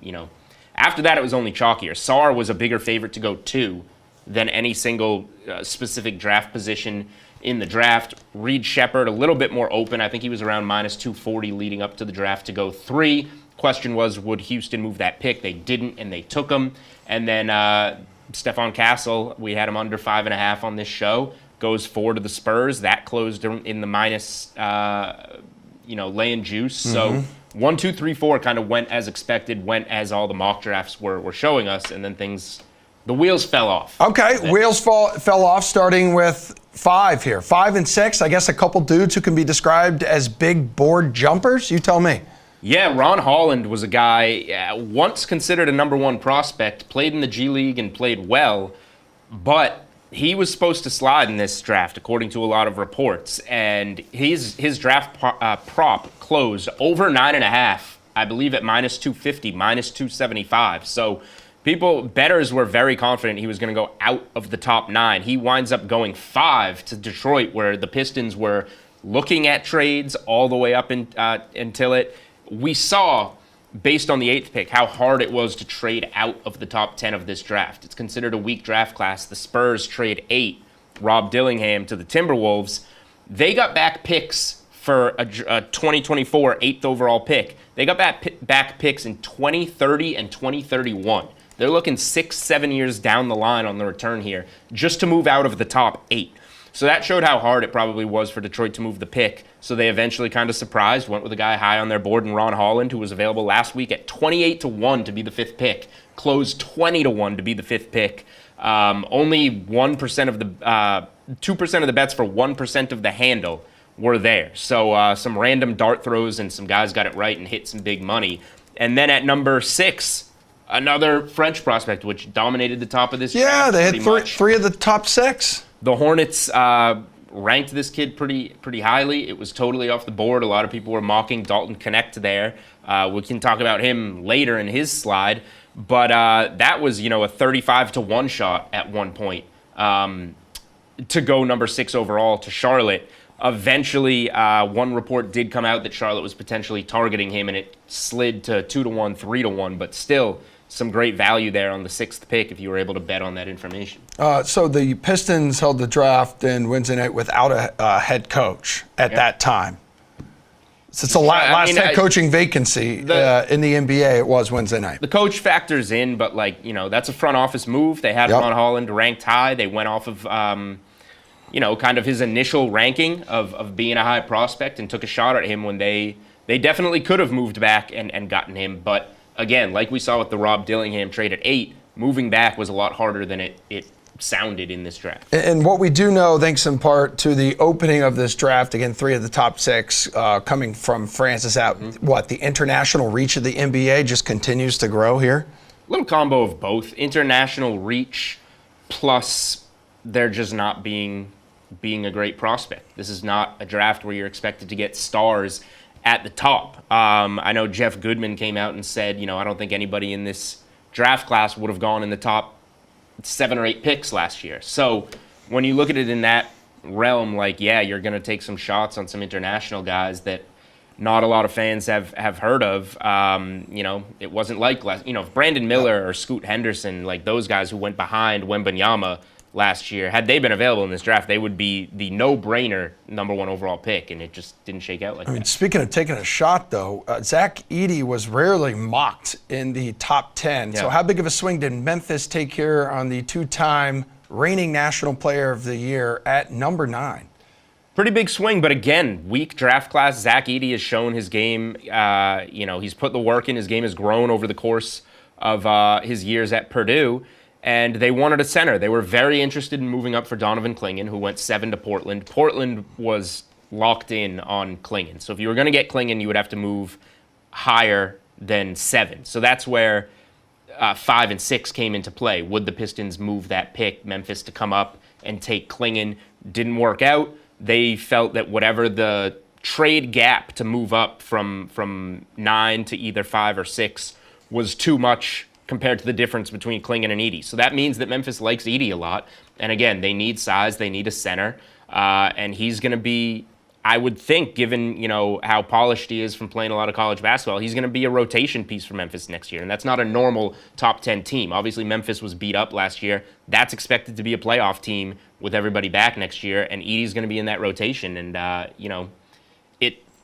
D: after that, it was only chalkier. Sarr was a bigger favorite to go two than any single specific draft position in the draft. Reed Shepherd, a little bit more open. I think he was around minus 240 leading up to the draft to go three. Question was, would Houston move that pick? They didn't, and they took him. And then Stefan Castle, we had him under 5.5 on this show, goes 4 to the Spurs. That closed in the minus, laying juice. So 1, 2, 3, 4 kind of went as expected, went as all the mock drafts were showing us, and then the wheels fell off.
B: Okay, wheels fell off starting with 5 here. 5 and 6, I guess a couple dudes who can be described as big board jumpers. You tell me.
D: Yeah, Ron Holland was a guy once considered a number one prospect, played in the G League and played well, but he was supposed to slide in this draft, according to a lot of reports. And his draft prop closed over 9.5, I believe at minus 250, minus 275. So bettors were very confident he was going to go out of the top 9. He winds up going 5 to Detroit, where the Pistons were looking at trades all the way up until it. We saw, based on the 8th pick, how hard it was to trade out of the top 10 of this draft. It's considered a weak draft class. The Spurs trade 8, Rob Dillingham to the Timberwolves. They got back picks for a 2024 8th overall pick. They got back picks in 2030 and 2031. They're looking 6-7 years down the line on the return here just to move out of the top 8. So that showed how hard it probably was for Detroit to move the pick. So they eventually kind of surprised, went with a guy high on their board in Ron Holland, who was available last week at 28-1 to be the 5th pick, closed 20-1 to be the 5th pick. Only 1% of the 2% of the bets for 1% of the handle were there. So some random dart throws and some guys got it right and hit some big money. And then at number 6, another French prospect, which dominated the top of this draft.
B: Yeah, they had three of the top 6.
D: The Hornets ranked this kid pretty highly. It was totally off the board. A lot of people were mocking Dalton Connect there. We can talk about him later in his slide. But that was, a 35-1 shot at one point to go number 6 overall to Charlotte. Eventually, one report did come out that Charlotte was potentially targeting him, and it slid to 2-1, 3-1, but still some great value there on the 6th pick if you were able to bet on that information.
B: So the Pistons held the draft in Wednesday night without a head coach at that time. So it's the last head coaching vacancy in the NBA. It was Wednesday night.
D: The coach factors in, but that's a front office move. They had Ron Holland ranked high. They went off of kind of his initial ranking of being a high prospect and took a shot at him when they definitely could have moved back and gotten him. But again, like we saw with the Rob Dillingham trade at 8, moving back was a lot harder than it sounded in this draft.
B: And what we do know, thanks in part to the opening of this draft, again, 3 of the top 6 coming from France, is that the international reach of the NBA just continues to grow here?
D: A little combo of both. International reach plus they're just not being a great prospect. This is not a draft where you're expected to get stars at the top. I know Jeff Goodman came out and said, I don't think anybody in this draft class would have gone in the top 7 or 8 picks last year. So when you look at it in that realm, you're going to take some shots on some international guys that not a lot of fans have heard of. It wasn't like if Brandon Miller or Scoot Henderson, like those guys who went behind Wembanyama last year, had they been available in this draft, they would be the no-brainer number 1 overall pick, and it just didn't shake out like that.
B: Speaking of taking a shot, though, Zach Edey was rarely mocked in the top 10. Yeah. So how big of a swing did Memphis take here on the 2-time reigning National Player of the Year at number 9?
D: Pretty big swing, but again, weak draft class. Zach Edey has shown his game. He's put the work in. His game has grown over the course of his years at Purdue. And they wanted a center. They were very interested in moving up for Donovan Clingan, who went 7 to Portland. Portland was locked in on Clingan. So if you were going to get Clingan, you would have to move higher than 7. So that's where 5 and 6 came into play. Would the Pistons move that pick, Memphis, to come up and take Clingan? Didn't work out. They felt that whatever the trade gap to move up from 9 to either 5 or 6 was too much compared to the difference between Clingan and Edey. So that means that Memphis likes Edey a lot. And again, they need size, they need a center. And he's going to be, I would think, given how polished he is from playing a lot of college basketball, he's going to be a rotation piece for Memphis next year. And that's not a normal top 10 team. Obviously, Memphis was beat up last year. That's expected to be a playoff team with everybody back next year. And Edey's going to be in that rotation. And,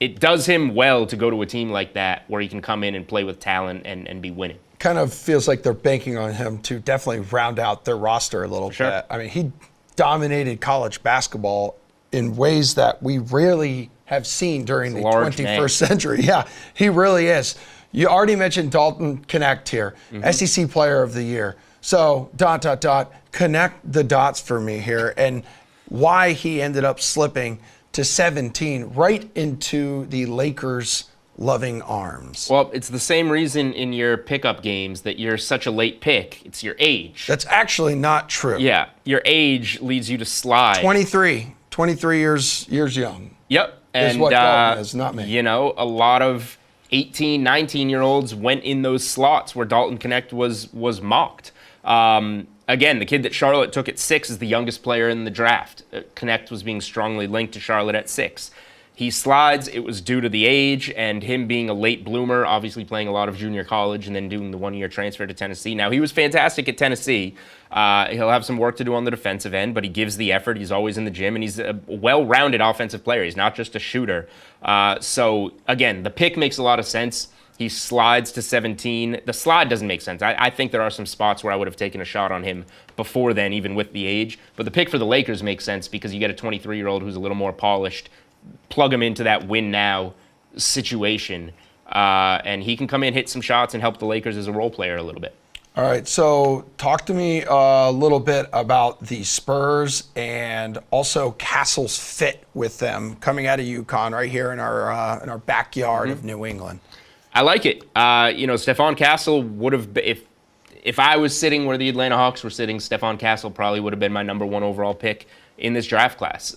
D: it does him well to go to a team like that where he can come in and play with talent and be winning.
B: Kind of feels like they're banking on him to definitely round out their roster a little bit. I mean, he dominated college basketball in ways that we rarely have seen during the 21st century. Yeah, he really is. You already mentioned Dalton Connect here, SEC Player of the Year. So, ... connect the dots for me here and why he ended up slipping to 17 right into the Lakers' loving arms.
D: Well, it's the same reason in your pickup games that you're such a late pick. It's your age.
B: That's actually not true.
D: Yeah, your age leads you to slide.
B: 23 years young.
D: Yep.
B: Is what Dalton is, not me.
D: A lot of 18, 19-year-olds went in those slots where Dalton Connect was mocked. Again, the kid that Charlotte took at 6 is the youngest player in the draft. Connect was being strongly linked to Charlotte at 6. He slides. It was due to the age and him being a late bloomer, obviously playing a lot of junior college and then doing the 1-year transfer to Tennessee. Now, he was fantastic at Tennessee. He'll have some work to do on the defensive end, but he gives the effort. He's always in the gym, and he's a well-rounded offensive player. He's not just a shooter. So, again, the pick makes a lot of sense. He slides to 17. The slide doesn't make sense. I think there are some spots where I would have taken a shot on him before then, even with the age. But the pick for the Lakers makes sense because you get a 23-year-old who's a little more polished, plug him into that win-now situation, and he can come in, hit some shots, and help the Lakers as a role player a little bit.
B: All right, so talk to me a little bit about the Spurs and also Castle's fit with them coming out of UConn right here in our backyard of New England.
D: I like it. Stefan Castle would have, if I was sitting where the Atlanta Hawks were sitting, Stefan Castle probably would have been my number 1 overall pick in this draft class.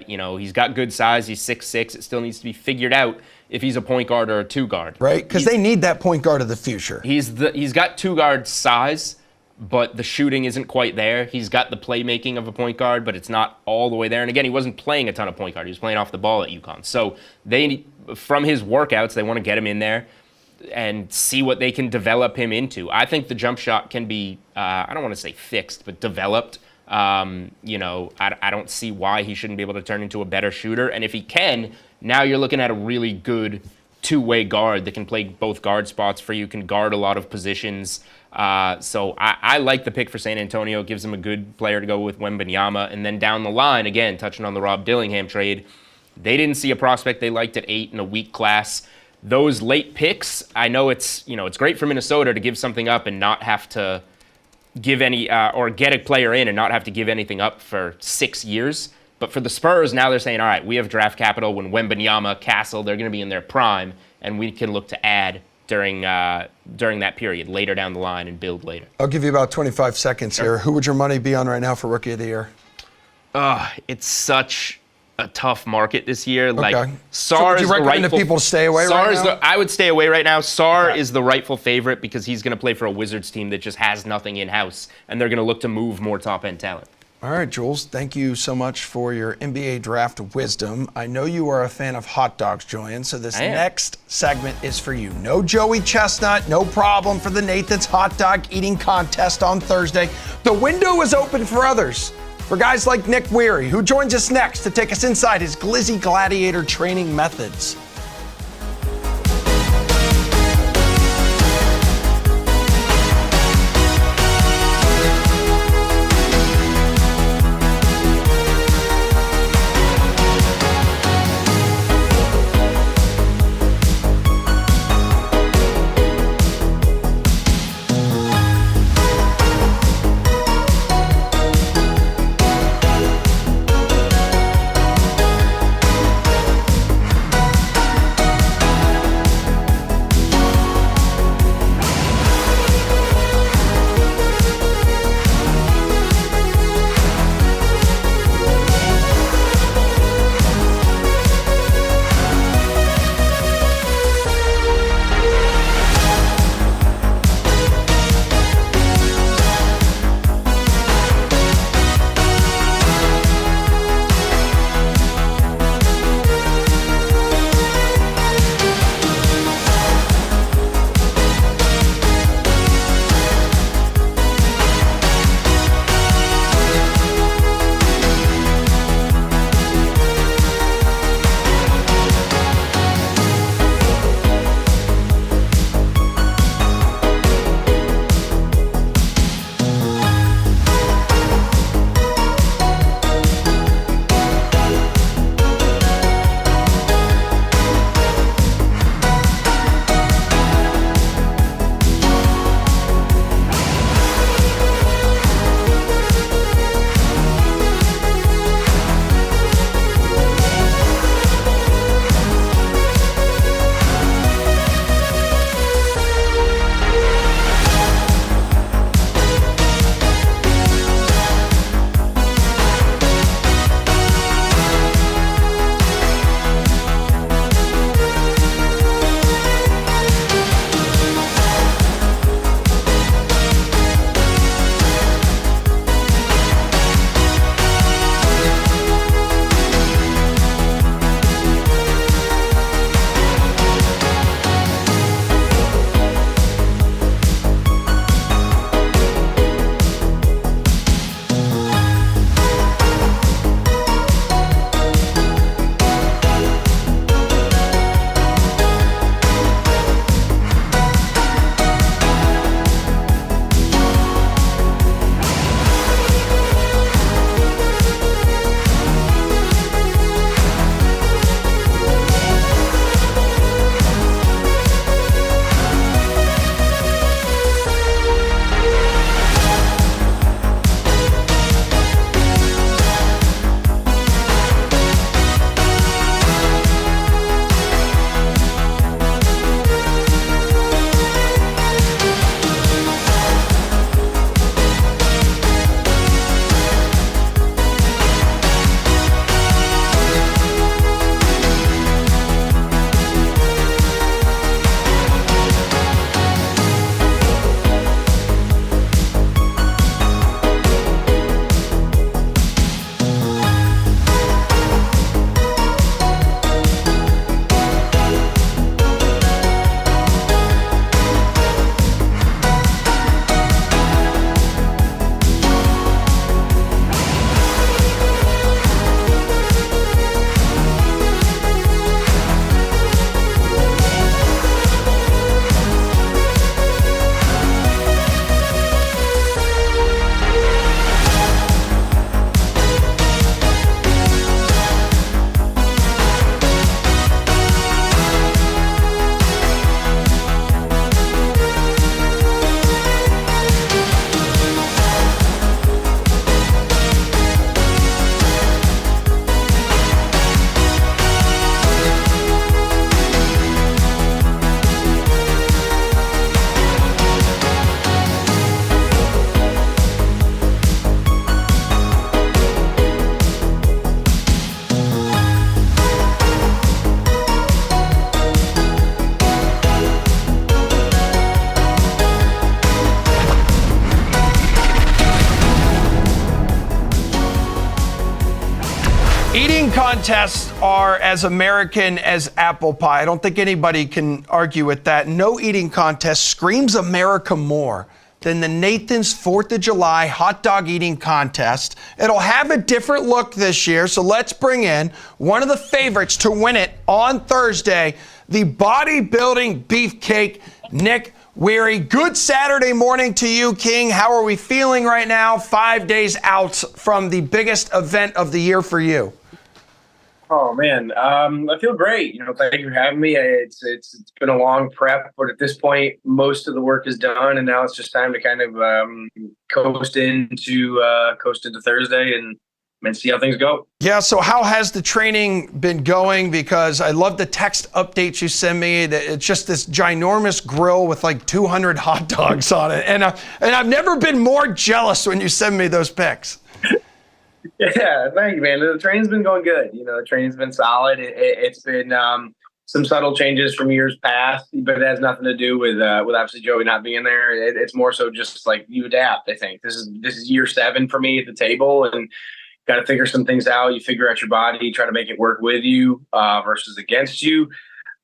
D: He's got good size. He's 6'6". It still needs to be figured out if he's a point guard or a 2-guard.
B: Right, because they need that point guard of the future.
D: He's got 2-guard size, but the shooting isn't quite there. He's got the playmaking of a point guard, but it's not all the way there. And again, he wasn't playing a ton of point guard. He was playing off the ball at UConn. So from his workouts, they want to get him in there and see what they can develop him into. I think the jump shot can be, I don't want to say fixed, but developed. I don't see why he shouldn't be able to turn into a better shooter. And if he can, now you're looking at a really good two-way guard that can play both guard spots for you, can guard a lot of positions. So I like the pick for San Antonio. It gives them a good player to go with Wembanyama. And then down the line, again, touching on the Rob Dillingham trade, they didn't see a prospect they liked at 8 in a weak class. Those late picks, I know it's great for Minnesota to give something up and not have to give any or get a player in and not have to give anything up for 6 years. But for the Spurs, now they're saying, all right, we have draft capital when Wembanyama, Castle, they're going to be in their prime, and we can look to add during that period later down the line and build later.
B: I'll give you about 25 seconds here. Who would your money be on right now for Rookie of the Year?
D: It's such a tough market this year.
B: Okay.
D: Like
B: So
D: Sarr
B: would you
D: is the
B: recommend
D: rightful.
B: to people to stay away right now?
D: I would stay away right now. Sarr is the rightful favorite because he's going to play for a Wizards team that just has nothing in house, and they're going to look to move more top end talent.
B: All right, Jules, thank you so much for your NBA draft wisdom. I know you are a fan of hot dogs, Julian, so this next segment is for you. No Joey Chestnut, no problem for the Nathan's hot dog eating contest on Thursday. The window is open for others, for guys like Nick Weary, who joins us next to take us inside his Glizzy Gladiator training methods. eating contests are as American as apple pie. I don't think anybody can argue with that. No eating contest screams America more than the Nathan's 4th of July hot dog eating contest. It'll have a different look this year, so let's bring in one of the favorites to win it on Thursday, the bodybuilding beefcake, Nick Weary. Good Saturday morning to you, King. How are we feeling right now, 5 days out from the biggest event of the year for you?
E: Oh man, I feel great. Thank you for having me. It's been a long prep, but at this point, most of the work is done, and now it's just time to kind of coast into Thursday and see how things go.
B: Yeah. So how has the training been going? Because I love the text updates you send me. It's just this ginormous grill with like 200 hot dogs on it, and I've never been more jealous when you send me those pics.
E: Yeah, thank you, man. The training's been going good. The training's been solid. It's been some subtle changes from years past, but it has nothing to do with obviously Joey not being there. It's more so just like you adapt. I think this is year 7 for me at the table, and got to figure some things out. You figure out your body, try to make it work with you versus against you.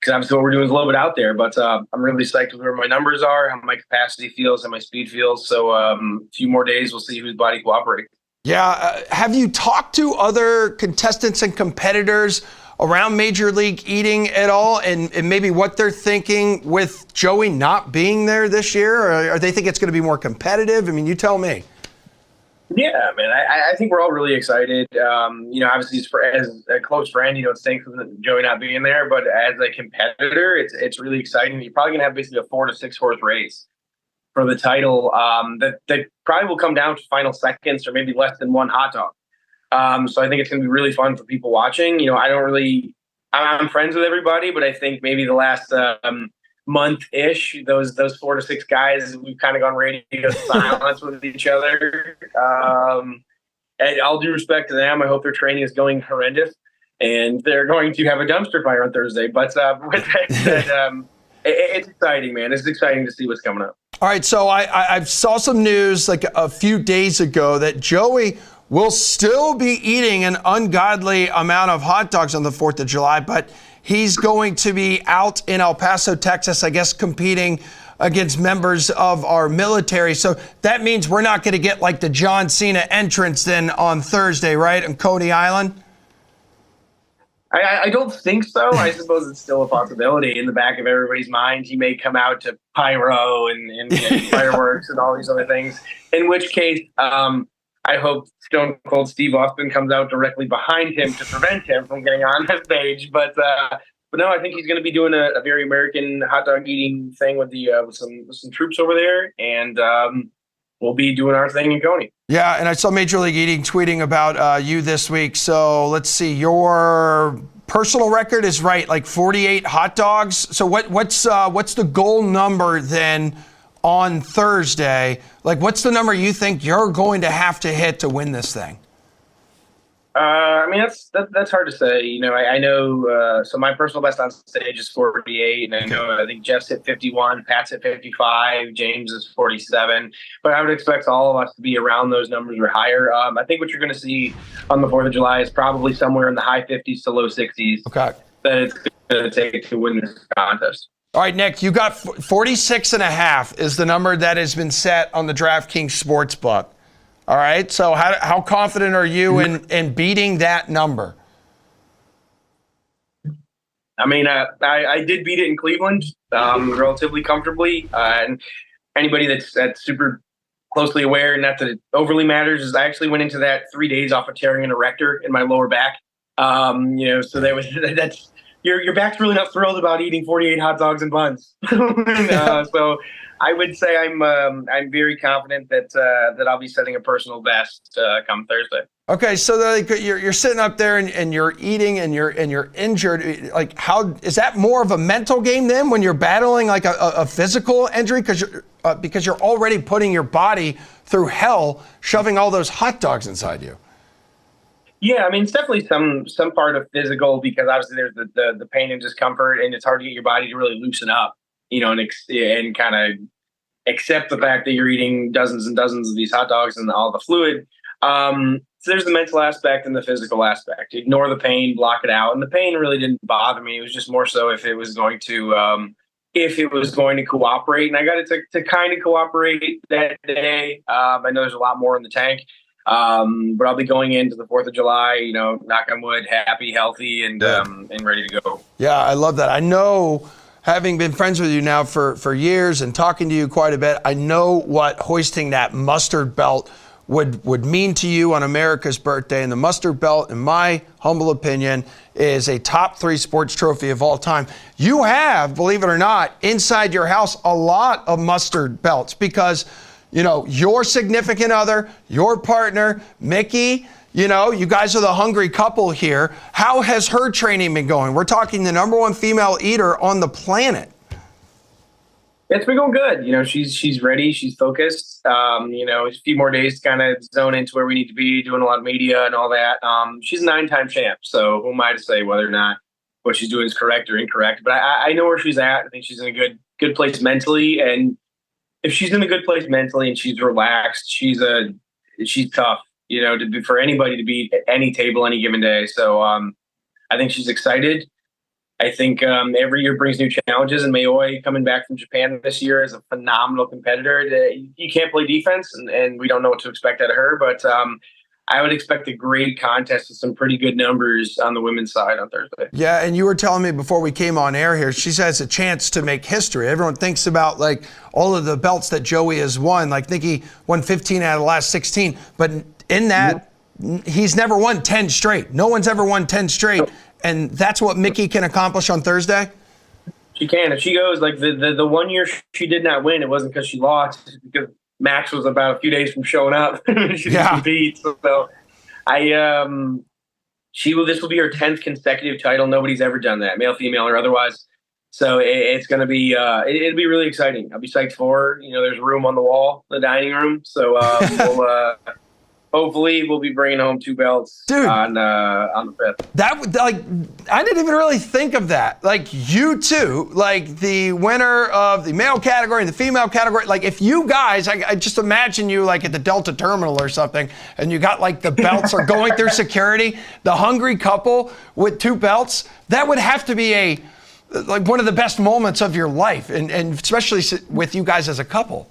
E: Because obviously what we're doing is a little bit out there, but I'm really psyched with where my numbers are, how my capacity feels, how my speed feels. So a few more days, we'll see whose body cooperates.
B: Yeah. Have you talked to other contestants and competitors around Major League Eating at all, and maybe what they're thinking with Joey not being there this year? Or they think it's going to be more competitive? I mean, you tell me.
E: Yeah, man, I think we're all really excited. Obviously as a close friend, it stinks with Joey not being there, but as a competitor, it's really exciting. You're probably going to have basically a 4 to 6 horse race for the title that probably will come down to final seconds or maybe less than one hot dog. So I think it's going to be really fun for people watching. I'm friends with everybody, but I think maybe the last month-ish, those 4 to 6 guys, we've kind of gone radio silence with each other. And all due respect to them, I hope their training is going horrendous and they're going to have a dumpster fire on Thursday. But with that said, it's exciting, man. It's exciting to see what's coming up.
B: All right, so I saw some news like a few days ago that Joey will still be eating an ungodly amount of hot dogs on the 4th of July, but he's going to be out in El Paso, Texas, I guess, competing against members of our military. So that means we're not going to get like the John Cena entrance then on Thursday, right, on Coney Island?
E: I don't think so. I suppose it's still a possibility in the back of everybody's mind. He may come out to pyro and fireworks and all these other things, in which case I hope Stone Cold Steve Austin comes out directly behind him to prevent him from getting on that stage. But no, I think he's going to be doing a very American hot dog eating thing with some troops over there, and we'll be doing our thing in Coney.
B: Yeah, and I saw Major League Eating tweeting about you this week. So let's see, your personal record is right, like 48 hot dogs. So what's the goal number then on Thursday? Like, what's the number you think you're going to have to hit to win this thing?
E: That's hard to say. I know. So my personal best on stage is 48, and I think Jeff's hit 51, Pat's hit 55, James is 47. But I would expect all of us to be around those numbers or higher. I think what you're going to see on the 4th of July is probably somewhere in the high 50s to low 60s.
B: Okay.
E: That it's going to take to win this contest.
B: All right, Nick, you got 46.5 is the number that has been set on the DraftKings Sportsbook. All right, so how confident are you in beating that number?
E: I did beat it in Cleveland relatively comfortably. And anybody that's super closely aware, and not that it overly matters, is I actually went into that 3 days off of tearing an erector in my lower back. So that's your back's really not thrilled about eating 48 hot dogs and buns. So I would say I'm very confident that I'll be setting a personal best come Thursday.
B: Okay, so you're sitting up there and you're eating and you're injured. Like, how is that more of a mental game then when you're battling like a physical injury because you're already putting your body through hell, shoving all those hot dogs inside you?
E: Yeah, it's definitely some part of physical, because obviously there's the pain and discomfort, and it's hard to get your body to really loosen up, and kind of accept the fact that you're eating dozens and dozens of these hot dogs and all the fluid. there's the mental aspect and the physical aspect. Ignore the pain, block it out. And the pain really didn't bother me. It was just more so if it was going to cooperate. And I got it to kind of cooperate that day. I know there's a lot more in the tank. But I'll be going into the 4th of July, knock on wood, happy, healthy, and ready to go.
B: Yeah, I love that. I know, having been friends with you now for years and talking to you quite a bit, I know what hoisting that mustard belt would mean to you on America's birthday. And the mustard belt, in my humble opinion, is a top 3 sports trophy of all time. You have, believe it or not, inside your house a lot of mustard belts because, your significant other, your partner, Mickey, you guys are the hungry couple here. How has her training been going? We're talking the #1 female eater on the planet.
E: It's been going good. She's ready. She's focused. A few more days to kind of zone into where we need to be, doing a lot of media and all that. She's a 9-time champ. So who am I to say whether or not what she's doing is correct or incorrect? But I know where she's at. I think she's in a good place mentally. And if she's in a good place mentally and she's relaxed, she's tough, for anybody to beat at any table any given day. So I think she's excited. I think every year brings new challenges, and Maoi coming back from Japan this year is a phenomenal competitor. You can't play defense, and we don't know what to expect out of her, but I would expect a great contest with some pretty good numbers on the women's side on Thursday.
B: Yeah, and you were telling me before we came on air here, she has a chance to make history. Everyone thinks about all of the belts that Joey has won. Nikki won 15 out of the last 16, but in that, he's never won 10 straight. No one's ever won 10 straight. And that's what Mickey can accomplish on Thursday?
E: She can. If she goes, the 1 year she did not win, it wasn't because she lost. It's because Max was about a few days from showing up. She didn't compete. So this will be her 10th consecutive title. Nobody's ever done that, male, female, or otherwise. So it's going to be, it'll be really exciting. I'll be psyched for her. There's room on the wall, the dining room. So hopefully we'll be bringing home 2 belts on the 5th.
B: That I didn't even really think of that. You two, the winner of the male category and the female category. If you guys, I just imagine you at the Delta terminal or something, and you got the belts are going through security. The hungry couple with 2 belts. That would have to be one of the best moments of your life, and especially with you guys as a couple.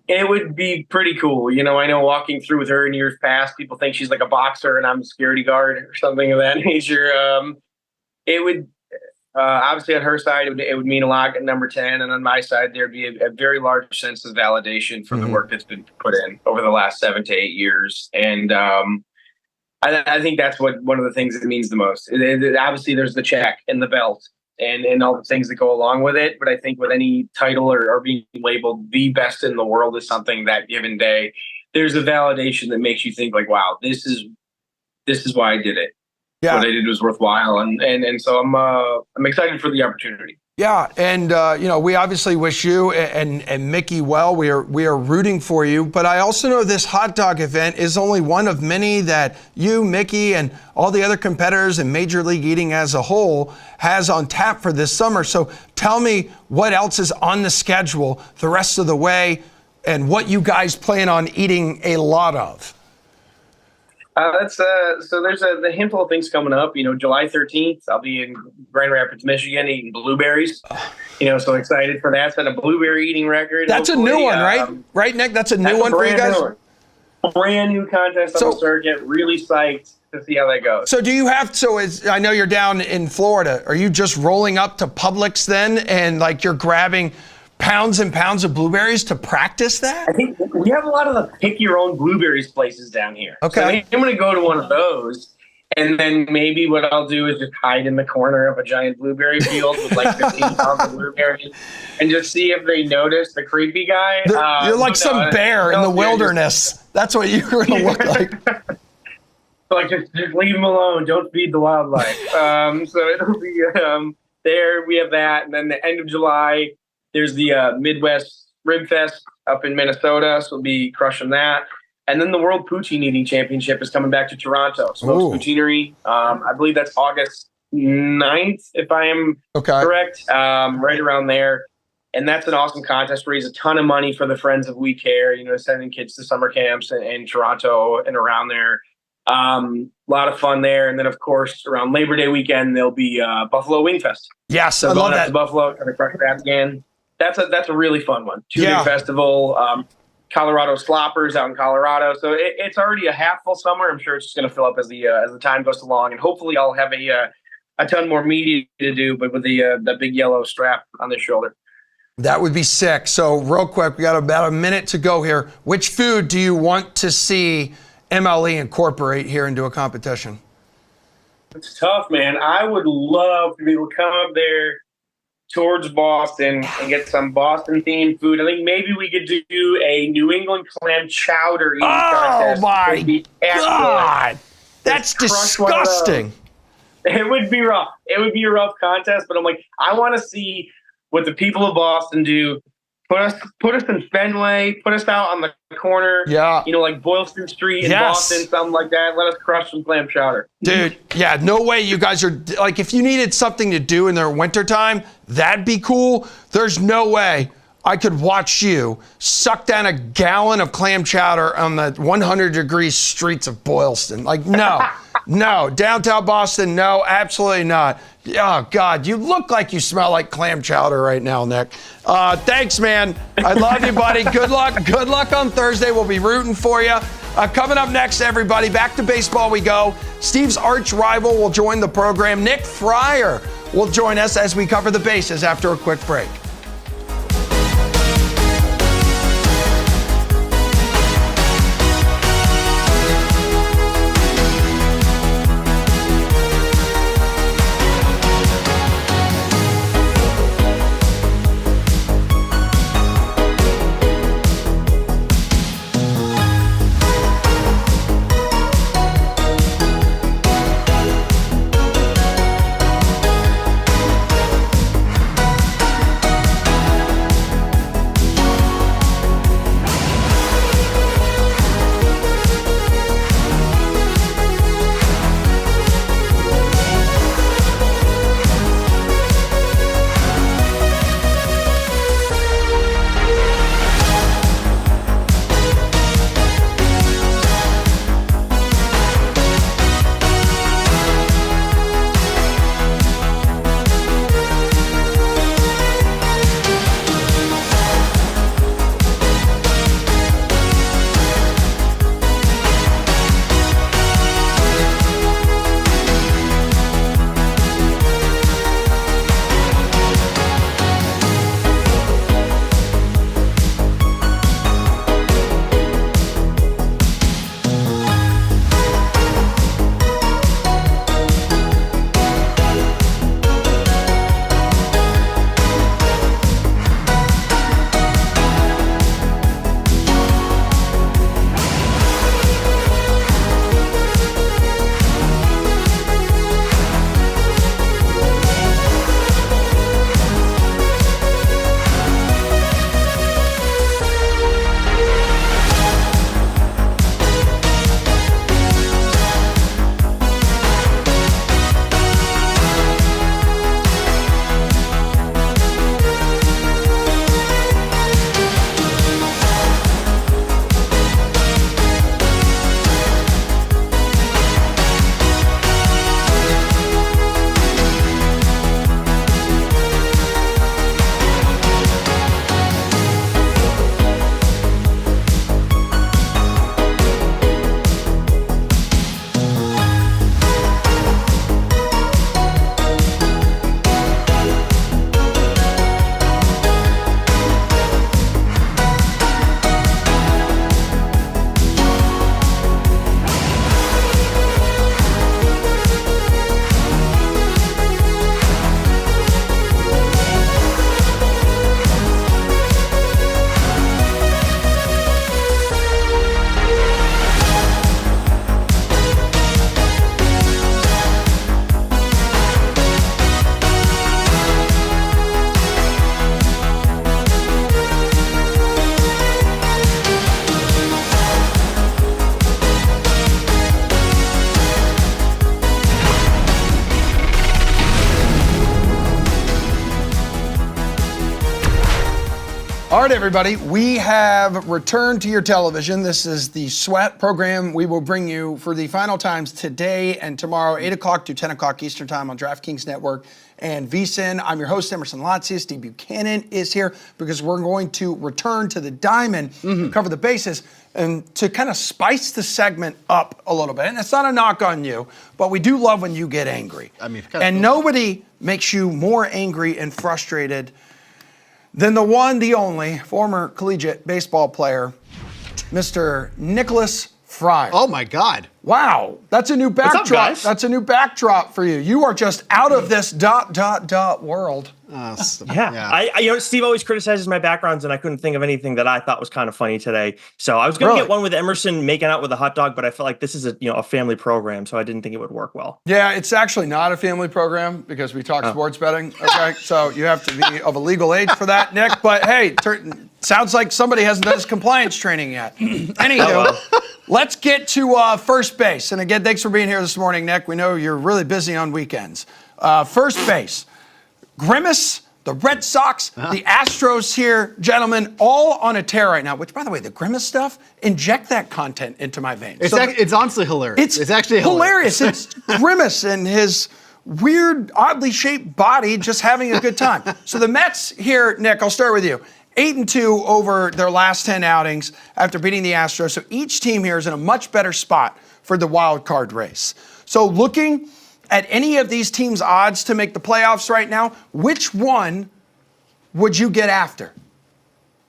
E: It would be pretty cool. I know walking through with her in years past, people think she's like a boxer and I'm a security guard or something of that nature. It would, obviously on her side, it would mean a lot at number 10. And on my side, there'd be a very large sense of validation for the work that's been put in over the last 7 to 8 years. And I think that's one of the things that means the most. Obviously, there's the check and the belt and all the things that go along with it. But I think with any title or being labeled the best in the world is something that given day, there's a validation that makes you think wow, this is why I did it. Yeah. What I did was worthwhile. And so I'm excited for the opportunity.
B: Yeah, and we obviously wish you and Mickey well. We are rooting for you, but I also know this hot dog event is only one of many that you, Mickey, and all the other competitors in Major League Eating as a whole has on tap for this summer. So tell me what else is on the schedule the rest of the way and what you guys plan on eating a lot of.
E: So there's a handful of things coming up. July 13th, I'll be in Grand Rapids, Michigan, eating blueberries. So excited for that. Set a blueberry eating record.
B: That's a new one, right? Right, Nick? That's a new one for you guys?
E: Brand new contest on the circuit. Really psyched to see how that goes.
B: So do you have, I know you're down in Florida. Are you just rolling up to Publix then and you're grabbing pounds and pounds of blueberries to practice that?
E: I think we have a lot of the pick your own blueberries places down here.
B: Okay.
E: So I'm going to go to one of those, and then maybe what I'll do is just hide in the corner of a giant blueberry field with 15 pounds of blueberries and just see if they notice the creepy guy.
B: You're like some bear in the wilderness. That's what you're going to look like.
E: Just leave them alone. Don't feed the wildlife. So it'll be there. We have that. And then the end of July, there's the Midwest Rib Fest up in Minnesota, so we'll be crushing that. And then the World Poutine Eating Championship is coming back to Toronto. Smokes Poutineery. I believe that's August 9th, if I am correct. Right around there. And that's an awesome contest. Raise a ton of money for the Friends of We Care, sending kids to summer camps in Toronto and around there. A lot of fun there. And then, of course, around Labor Day weekend, there'll be Buffalo Wing Fest.
B: Yes,
E: so
B: I love
E: going up
B: that.
E: to Buffalo, trying to crush that again. That's a really fun one. Two-day festival. Colorado Sloppers out in Colorado. So it's already a half full summer. I'm sure it's just going to fill up as the time goes along. And hopefully I'll have a ton more media to do, but with the big yellow strap on the shoulder.
B: That would be sick. So real quick, we got about a minute to go here. Which food do you want to see MLE incorporate here into a competition?
E: It's tough, man. I would love to be able to come up there towards Boston and get some Boston-themed food. I think maybe we could do a New England clam chowder eating contest.
B: Oh, my God. That's disgusting.
E: It would be rough. It would be a rough contest, but I'm like, I want to see what the people of Boston do. Put us in Fenway, put us out on the corner, like Boylston Street in Boston, something like that. Let us crush some clam chowder.
B: Dude, no way you guys are, like, if you needed something to do in the wintertime, that'd be cool. There's no way I could watch you suck down a gallon of clam chowder on the 100-degree streets of Boylston. Like, no, no. Downtown Boston, no, absolutely not. Oh, God, you look like you smell like clam chowder right now, Nick. Thanks, man. I love you, buddy. Good luck. Good luck on Thursday. We'll be rooting for you. Coming up next, everybody, back to baseball we go. Steve's arch rival will join the program. Nick Fryer will join us as we cover the bases after a quick break. All right, everybody, we have returned to your television. This is the Sweat program we will bring you for the final times today and tomorrow, 8 o'clock to 10 o'clock Eastern Time on DraftKings Network and VSiN. I'm your host, Emerson Lotzius. Steve Buchanan is here because we're going to return to the diamond, cover the bases, and to kind of spice the segment up a little bit. And it's not a knock on you, but we do love when you get angry.
C: I mean,
B: and nobody makes you more angry and frustrated than the one, the only, former collegiate baseball player, Mr. Nicholas Fryer.
C: Oh, my God.
B: Wow, that's a new backdrop.
F: What's up, guys?
B: That's a new backdrop for you. You are just out of this ... world.
F: Yeah. Steve always criticizes my backgrounds, and I couldn't think of anything that I thought was kind of funny today. So I was going to get one with Emerson making out with a hot dog, but I felt like this is a family program, so I didn't think it would work well.
B: Yeah, it's actually not a family program because we talk sports betting. Okay, so you have to be of a legal age for that, Nick. But hey, sounds like somebody hasn't done his compliance training yet. Anywho, let's get to first base. And again, thanks for being here this morning, Nick. We know you're really busy on weekends. First base, Grimace, the Red Sox, the Astros here, gentlemen, all on a tear right now, which, by the way, the Grimace stuff, inject that content into my veins.
C: It's honestly hilarious. It's actually hilarious.
B: It's Grimace and his weird, oddly shaped body just having a good time. So the Mets here, Nick, I'll start with you. 8-2 over their last 10 outings after beating the Astros. So each team here is in a much better spot for the wild card race. So looking at any of these teams' odds to make the playoffs right now, which one would you get after?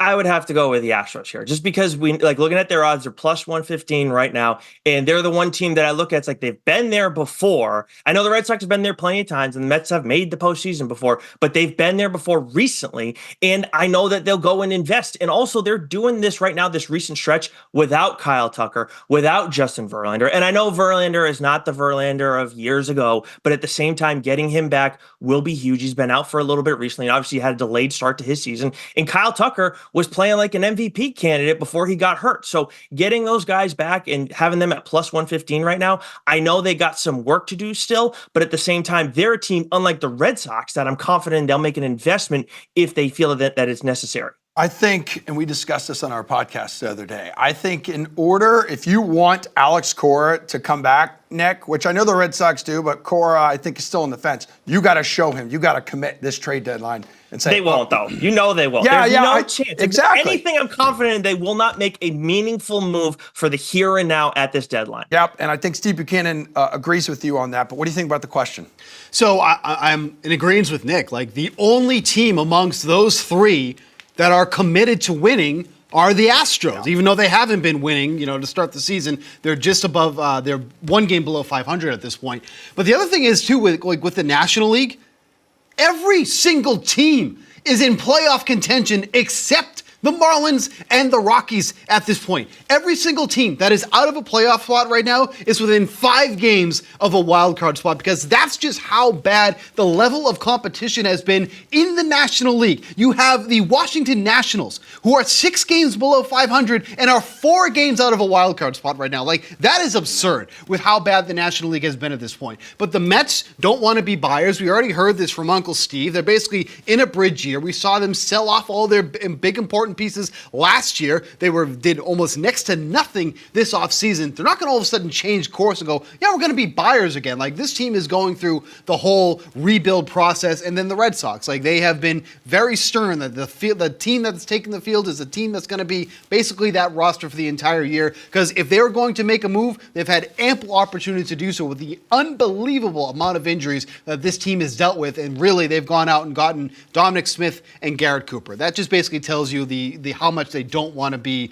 F: I would have to go with the Astros here, just because looking at their odds, they're plus 115 right now. And they're the one team that I look at. It's like they've been there before. I know the Red Sox have been there plenty of times and the Mets have made the postseason before, but they've been there before recently. And I know that they'll go and invest. And also they're doing this right now, this recent stretch without Kyle Tucker, without Justin Verlander. And I know Verlander is not the Verlander of years ago, but at the same time, getting him back will be huge. He's been out for a little bit recently and obviously had a delayed start to his season. And Kyle Tucker was playing like an MVP candidate before he got hurt. So getting those guys back and having them at plus 115 right now, I know they got some work to do still, but at the same time, they're a team, unlike the Red Sox, that I'm confident they'll make an investment if they feel that it's necessary.
B: I think, and we discussed this on our podcast the other day, I think in order, if you want Alex Cora to come back, Nick, which I know the Red Sox do, but Cora, I think, is still on the fence. You got to show him. You got to commit this trade deadline and say,
F: they won't, though. You know they won't.
B: Yeah,
F: There's no chance.
B: Exactly.
F: Anything I'm confident in, they will not make a meaningful move for the here and now at this deadline.
B: Yep, and I think Steve Buchanan agrees with you on that. But what do you think about the question?
C: So I'm in agreement with Nick. Like, the only team amongst those three that are committed to winning are the Astros. Even though they haven't been winning, to start the season, they're just above, they're one game below 500 at this point. But the other thing is, too, with the National League, every single team is in playoff contention except the Marlins and the Rockies at this point. Every single team that is out of a playoff spot right now is within 5 games of a wild card spot, because that's just how bad the level of competition has been in the National League. You have the Washington Nationals, who are 6 games below 500 and are 4 games out of a wild card spot right now. Like, that is absurd with how bad the National League has been at this point. But the Mets don't want to be buyers. We already heard this from Uncle Steve. They're basically in a bridge year. We saw them sell off all their big important pieces last year. They did almost next to nothing this offseason. They're not going to all of a sudden change course and go, yeah, we're going to be buyers again. Like, this team is going through the whole rebuild process. And then the Red Sox, like, they have been very stern that the team that's taking the field is a team that's going to be basically that roster for the entire year. Because if they were going to make a move, they've had ample opportunity to do so with the unbelievable amount of injuries that this team has dealt with. And really, they've gone out and gotten Dominic Smith and Garrett Cooper. That just basically tells you the how much they don't want to be,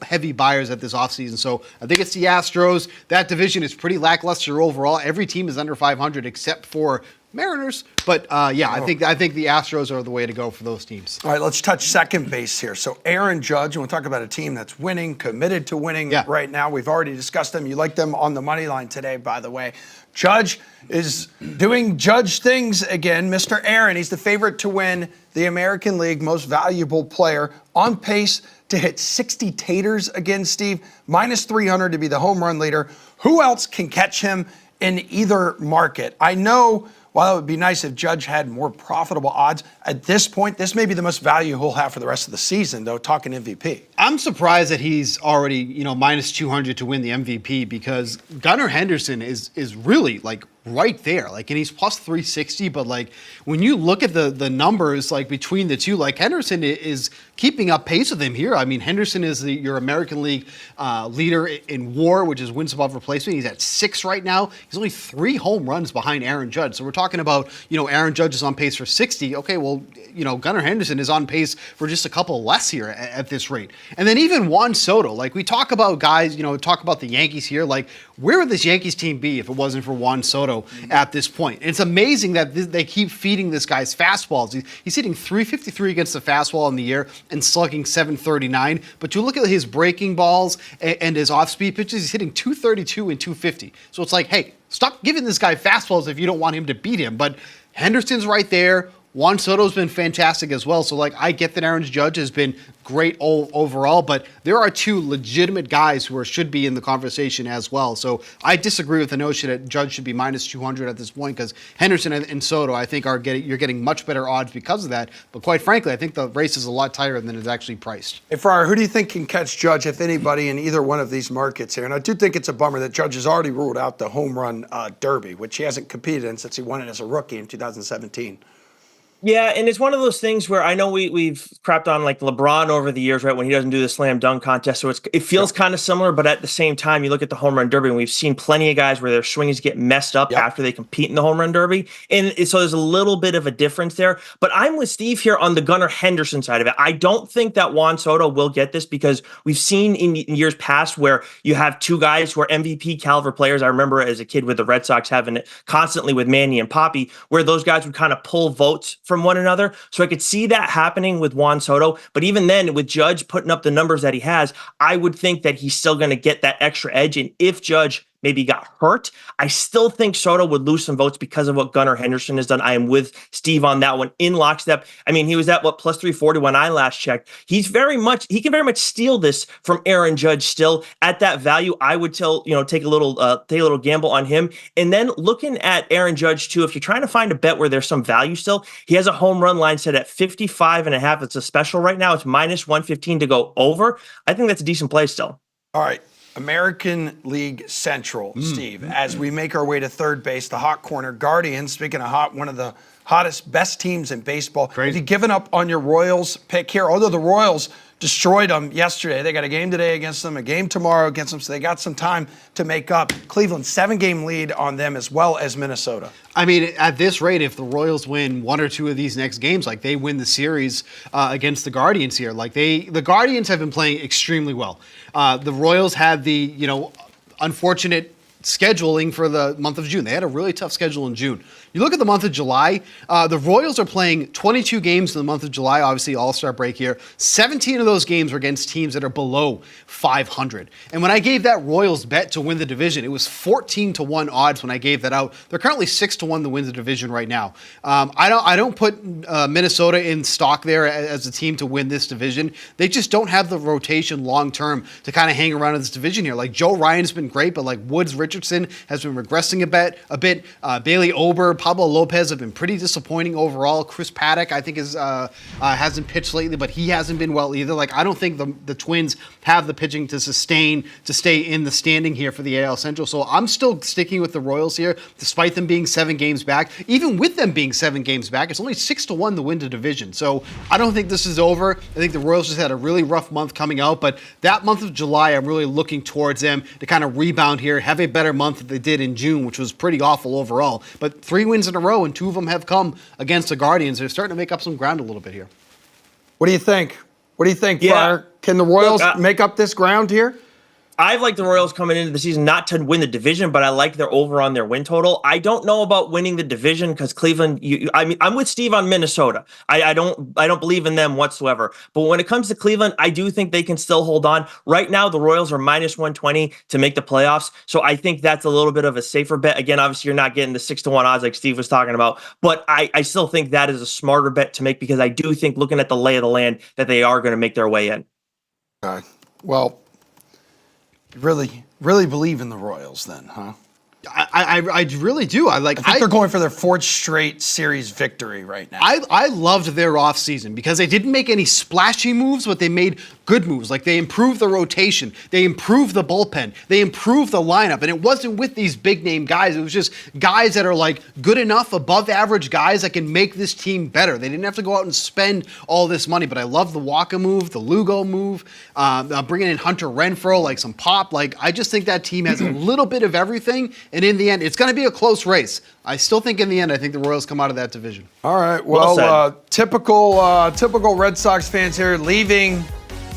C: heavy buyers at this offseason. So I think it's the Astros. That division is pretty lackluster overall. Every team is under 500 except for Mariners. But I think the Astros are the way to go for those teams.
B: All right, let's touch second base here. So Aaron Judge, and we'll talk about a team that's winning, committed to winning right now. We've already discussed them. You like them on the money line today, by the way. Judge is doing Judge things again. Mr. Aaron, he's the favorite to win the American League Most Valuable Player, on pace to hit 60 taters again, Steve. Minus 300 to be the home run leader. Who else can catch him in either market? I know while it would be nice if Judge had more profitable odds, at this point, this may be the most value he'll have for the rest of the season, though, talking MVP.
C: I'm surprised that he's already, minus 200 to win the MVP because Gunnar Henderson is really like right there. Like, and he's plus 360, but like when you look at the numbers like between the two, like Henderson is keeping up pace with him here. I mean, Henderson is your American League leader in WAR, which is wins above replacement. He's at 6 right now. He's only 3 home runs behind Aaron Judge. So we're talking about, Aaron Judge is on pace for 60. Okay, well, Gunnar Henderson is on pace for just a couple less here at this rate. And then even Juan Soto, like we talk about guys, talk about the Yankees here, like where would this Yankees team be if it wasn't for Juan Soto at this point? And it's amazing that they keep feeding this guy's fastballs. He's hitting 353 against the fastball in the year and slugging 739. But you look at his breaking balls and his off-speed pitches, he's hitting 232 and 250. So it's like, hey, stop giving this guy fastballs if you don't want him to beat him. But Henderson's right there. Juan Soto's been fantastic as well. So, like, I get that Aaron Judge has been great overall, but there are 2 legitimate guys who should be in the conversation as well. So I disagree with the notion that Judge should be minus 200 at this point because Henderson and Soto, I think, you're getting much better odds because of that. But quite frankly, I think the race is a lot tighter than it's actually priced.
B: Hey, Fryer, who do you think can catch Judge, if anybody, in either one of these markets here? And I do think it's a bummer that Judge has already ruled out the home run derby, which he hasn't competed in since he won it as a rookie in 2017.
F: Yeah, and it's one of those things where I know we've crapped on like LeBron over the years, right, when he doesn't do the slam dunk contest. So it feels kind of similar, but at the same time, you look at the home run derby, and we've seen plenty of guys where their swings get messed up after they compete in the home run derby. And so there's a little bit of a difference there. But I'm with Steve here on the Gunnar Henderson side of it. I don't think that Juan Soto will get this because we've seen in years past where you have 2 guys who are MVP caliber players. I remember as a kid with the Red Sox having it constantly with Manny and Poppy, where those guys would kind of pull votes from one another. So I could see that happening with Juan Soto. But even then, with Judge putting up the numbers that he has, I would think that he's still going to get that extra edge. And if Judge maybe got hurt, I still think Soto would lose some votes because of what Gunnar Henderson has done. I am with Steve on that one in lockstep. I mean, he was at plus 340 when I last checked. He can very much steal this from Aaron Judge still at that value. I would take a little gamble on him. And then looking at Aaron Judge too, if you're trying to find a bet where there's some value still, he has a home run line set at 55.5. It's a special right now. It's minus 115 to go over. I think that's a decent play still.
B: All right. American League Central, Steve, as we make our way to third base, the hot corner, Guardians, speaking of hot, one of the hottest, best teams in baseball. Crazy. Have you given up on your Royals pick here? Although the Royals destroyed them yesterday. They got a game today against them, a game tomorrow against them, so they got some time to make up. Cleveland, 7-game lead on them as well as Minnesota.
C: I mean, at this rate, if the Royals win 1 or 2 of these next games, like they win the series against the Guardians here, like the Guardians have been playing extremely well. The Royals had the, unfortunate scheduling for the month of June. They had a really tough schedule in June. You look at the month of July, the Royals are playing 22 games in the month of July, obviously All-Star break here. 17 of those games were against teams that are below 500. And when I gave that Royals bet to win the division, it was 14-1 odds when I gave that out. They're currently 6-1 to win the division right now. I don't put Minnesota in stock there as a team to win this division. They just don't have the rotation long-term to kind of hang around in this division here. Like Joe Ryan's been great, but like Woods Richardson has been regressing a bit. Bailey Ober, Pablo Lopez have been pretty disappointing overall. Chris Paddock, I think, hasn't pitched lately, but he hasn't been well either. Like, I don't think the Twins have the pitching to stay in the standing here for the AL Central. So I'm still sticking with the Royals here, despite them being 7 games back. Even with them being 7 games back, it's only 6-1 to win the division. So I don't think this is over. I think the Royals just had a really rough month coming out, but that month of July, I'm really looking towards them to kind of rebound here, have a better month than they did in June, which was pretty awful overall. But 3 wins in a row, and 2 of them have come against the Guardians. They're starting to make up some ground a little bit here.
B: What do you think? Fryer? Can the Royals make up this ground here?
F: I've liked the Royals coming into the season not to win the division, but I like their over on their win total. I don't know about winning the division because Cleveland. I'm with Steve on Minnesota. I don't believe in them whatsoever. But when it comes to Cleveland, I do think they can still hold on. Right now, the Royals are minus 120 to make the playoffs, so I think that's a little bit of a safer bet. Again, obviously, you're not getting the 6-1 odds like Steve was talking about, but I still think that is a smarter bet to make because I do think, looking at the lay of the land, that they are going to make their way in.
B: Well. Really believe in the Royals then, huh?
C: I really do. I
B: think they're going for their 4th straight series victory right now.
C: I loved their offseason because they didn't make any splashy moves, but they made good moves. Like they improved the rotation, they improved the bullpen, they improved the lineup, and it wasn't with these big name guys. It was just guys that are like good enough, above average guys that can make this team better. They didn't have to go out and spend all this money. But I love the Waka move, the Lugo move, bringing in Hunter Renfroe, like some pop. Like I just think that team has a little bit of everything. And in the end, it's going to be a close race. I still think in the end, I think the Royals come out of that division.
B: All right. Well, typical Red Sox fans here, leaving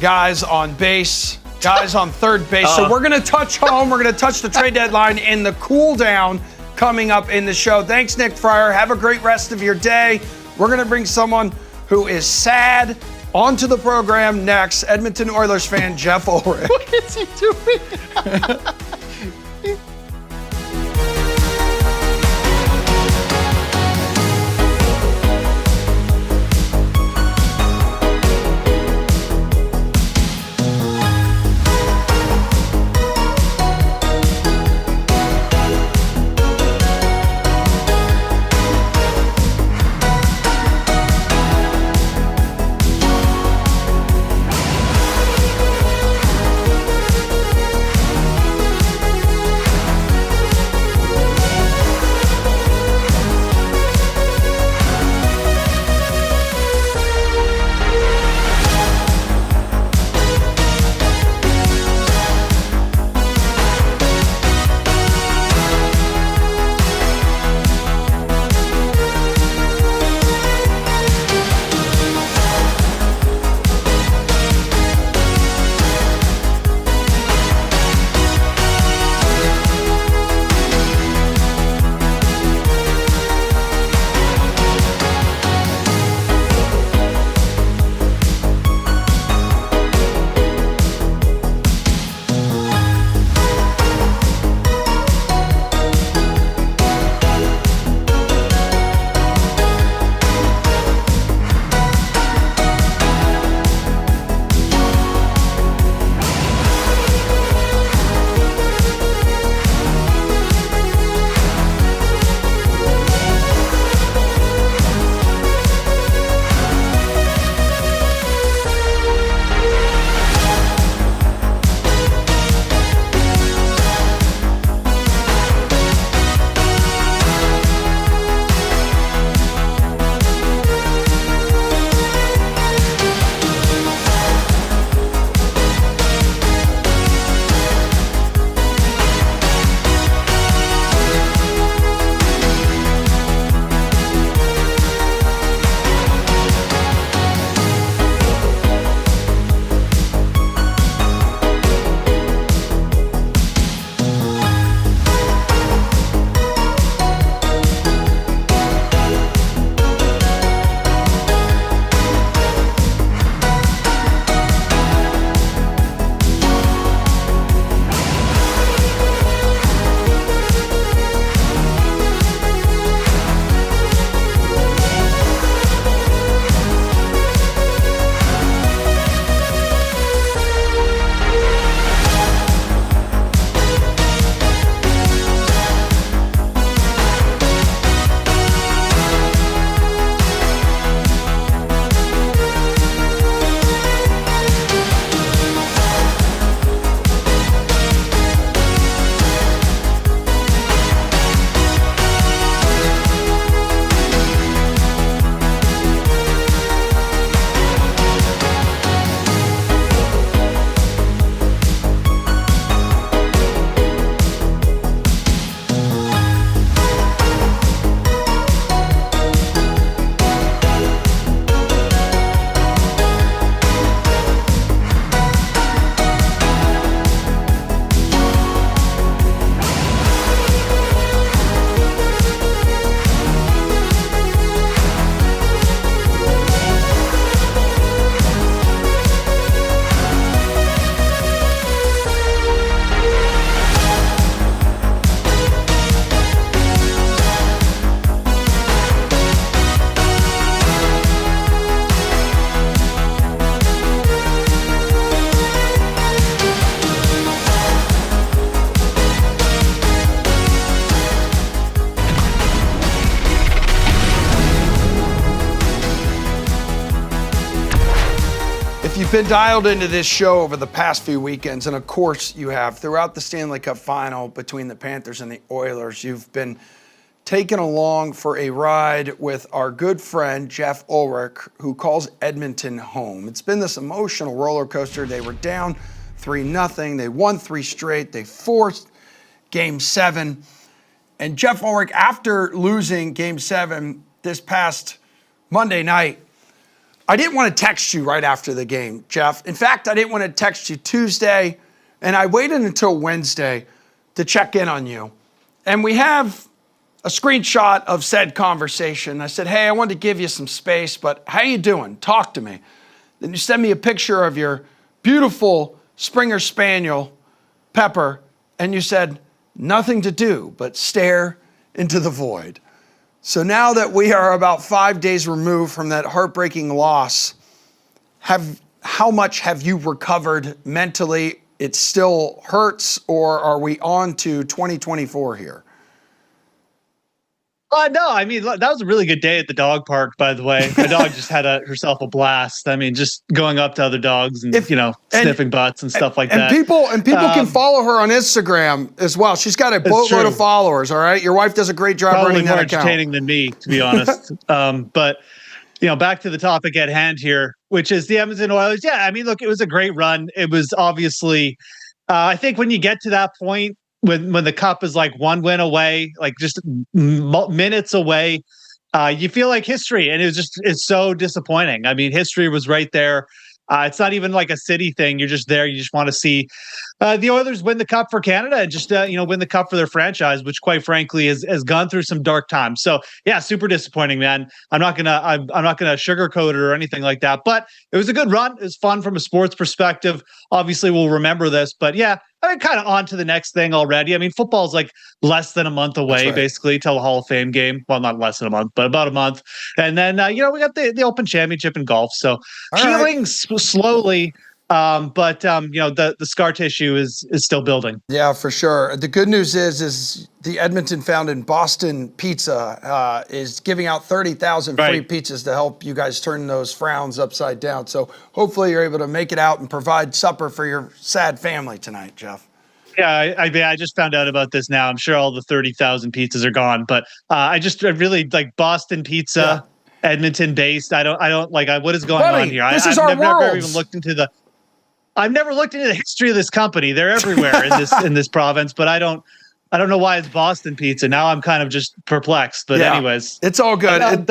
B: guys on base, guys on third base. So we're going to touch home. We're going to touch the trade deadline and the cool down coming up in the show. Thanks, Nick Fryer. Have a great rest of your day. We're going to bring someone who is sad onto the program next. Edmonton Oilers fan Jeff Ulrich.
C: What is he doing?
B: If you've been dialed into this show over the past few weekends, and of course you have, throughout the Stanley Cup final between the Panthers and the Oilers, you've been taken along for a ride with our good friend Jeff Ulrich, who calls Edmonton home. It's been this emotional roller coaster. They were down 3-0. They won 3 straight. They forced Game 7. And Jeff Ulrich, after losing Game 7 this past Monday night, I didn't want to text you right after the game, Jeff. In fact, I didn't want to text you Tuesday, and I waited until Wednesday to check in on you. And we have a screenshot of said conversation. I said, hey, I wanted to give you some space, but how you doing? Talk to me. Then you sent me a picture of your beautiful Springer Spaniel, Pepper, and you said, nothing to do but stare into the void. So now that we are about 5 days removed from that heartbreaking loss, how much have you recovered mentally? It still hurts, or are we on to 2024 here?
G: No, I mean, that was a really good day at the dog park, by the way. My dog just had herself a blast. I mean, just going up to other dogs and, sniffing butts and stuff like that.
B: And people can follow her on Instagram as well. She's got a boatload of followers, all right? Your wife does a great job running that account.
G: Probably more entertaining than me, to be honest. But, back to the topic at hand here, which is the Edmonton Oilers. Yeah, I mean, look, it was a great run. It was obviously, I think when you get to that point, when the cup is like one win away, like just minutes away, you feel like history, and it's so disappointing. I mean, history was right there. It's not even like a city thing. You're just there. You just want to see the Oilers win the cup for Canada and just win the cup for their franchise, which quite frankly has gone through some dark times. So yeah, super disappointing, man. I'm not gonna sugarcoat it or anything like that. But it was a good run. It was fun from a sports perspective. Obviously, we'll remember this. But yeah, I mean, kind of on to the next thing already. I mean, football's like less than a month away, basically, till the Hall of Fame game. Well, not less than a month, but about a month. And then, we got the Open Championship in golf. So healing slowly, but the scar tissue is still building.
B: Yeah, for sure. The good news is the Edmonton founded Boston Pizza is giving out 30,000 free pizzas to help you guys turn those frowns upside down. So hopefully you're able to make it out and provide supper for your sad family tonight, Jeff.
G: Yeah, I just found out about this now. I'm sure all the 30,000 pizzas are gone, but I really like Boston Pizza, Edmonton based. I don't like what is going on here. I've never even looked into the. I've never looked into the history of this company. They're everywhere in this province, but I don't know why it's Boston Pizza. Now I'm kind of just perplexed. But anyways,
B: it's all good.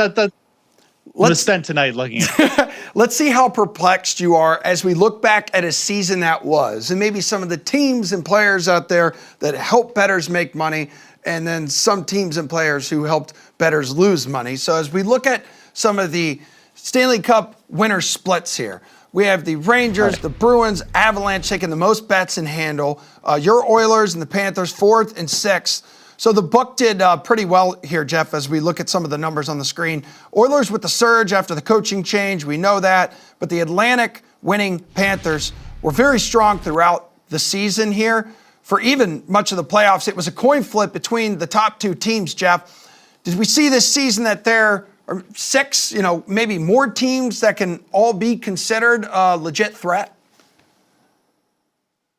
G: Let's spend tonight looking at it.
B: Let's see how perplexed you are as we look back at a season that was, and maybe some of the teams and players out there that help bettors make money, and then some teams and players who helped bettors lose money. So as we look at some of the Stanley Cup winner splits here, we have the Rangers, the Bruins, Avalanche taking the most bets in handle. Your Oilers and the Panthers 4th and 6th. So the book did pretty well here, Jeff, as we look at some of the numbers on the screen. Oilers with the surge after the coaching change, we know that. But the Atlantic winning Panthers were very strong throughout the season here. For even much of the playoffs, it was a coin flip between the top 2 teams, Jeff. Did we see this season that there are 6, maybe more teams that can all be considered a legit threat?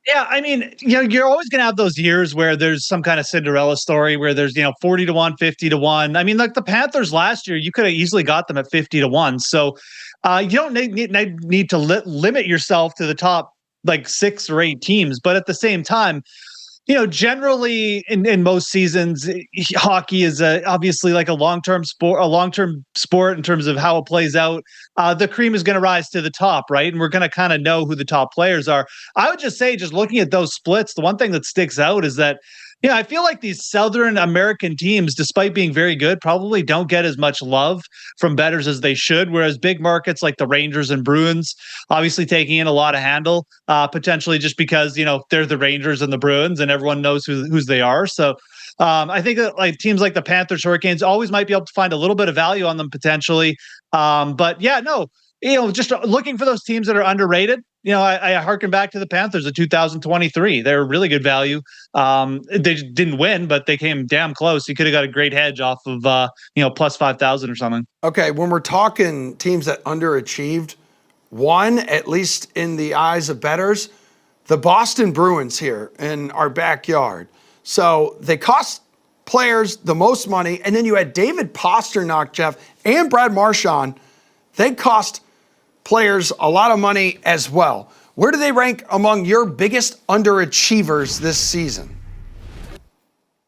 G: Yeah, I mean, you're always going to have those years where there's some kind of Cinderella story where there's, 40-1, 50-1. I mean, like the Panthers last year, you could have easily got them at 50-1. So you don't need to limit yourself to the top like 6 or 8 teams. But at the same time, generally in most seasons, hockey is obviously like a long-term sport in terms of how it plays out. The cream is going to rise to the top, right? And we're going to kind of know who the top players are. I would just say, just looking at those splits, the one thing that sticks out is that, I feel like these Southern American teams, despite being very good, probably don't get as much love from bettors as they should, whereas big markets like the Rangers and Bruins obviously taking in a lot of handle, potentially just because, they're the Rangers and the Bruins and everyone knows who they are. So I think that like teams like the Panthers, Hurricanes always might be able to find a little bit of value on them potentially. But yeah, no, just looking for those teams that are underrated. I harken back to the Panthers of 2023. They were really good value. They didn't win, but they came damn close. You could have got a great hedge off of, plus 5,000 or something.
B: Okay, when we're talking teams that underachieved, One, at least in the eyes of bettors, the Boston Bruins here in our backyard. So they cost players the most money. And then you had David Pastrnak, Jeff, and Brad Marchand. They cost players a lot of money as well. Where do they rank among your biggest underachievers this season?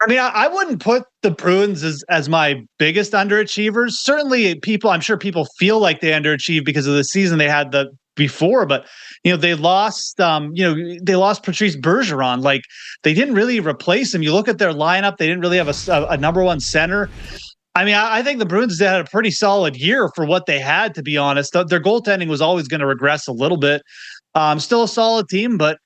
G: I mean, I wouldn't put the Bruins as my biggest underachievers. Certainly, I'm sure people feel like they underachieved because of the season they had before, but they lost they lost Patrice Bergeron. Like, they didn't really replace him. You look at their lineup, they didn't really have a number one center. I mean, I think the Bruins had a pretty solid year for what they had, to be honest. Their goaltending was always going to regress a little bit. Still a solid team, but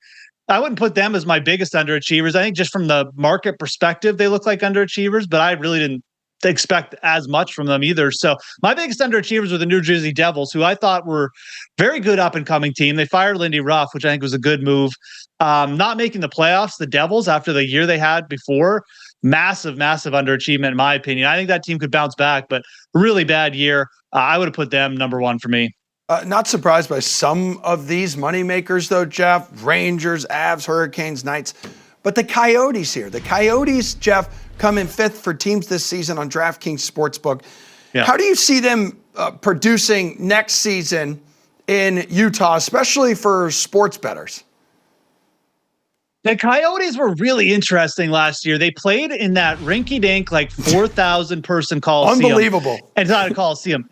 G: I wouldn't put them as my biggest underachievers. I think just from the market perspective, they look like underachievers, but I really didn't expect as much from them either. So my biggest underachievers were the New Jersey Devils, who I thought were very good up-and-coming team. They fired Lindy Ruff, which I think was a good move. Not making the playoffs, the Devils, after the year they had before, massive underachievement in my opinion. I think that team could bounce back, but really bad year. I would have put them number one for me.
B: Not surprised by some of these moneymakers, though, Jeff. Rangers, Avs, Hurricanes, Knights. But the Coyotes here. The Coyotes, Jeff, come in fifth for teams this season on DraftKings Sportsbook. Yeah. How do you see them producing next season in Utah, especially for sports bettors?
G: The Coyotes were really interesting last year. They played in that rinky-dink, 4,000 person Coliseum.
B: Unbelievable.
G: And it's not a Coliseum.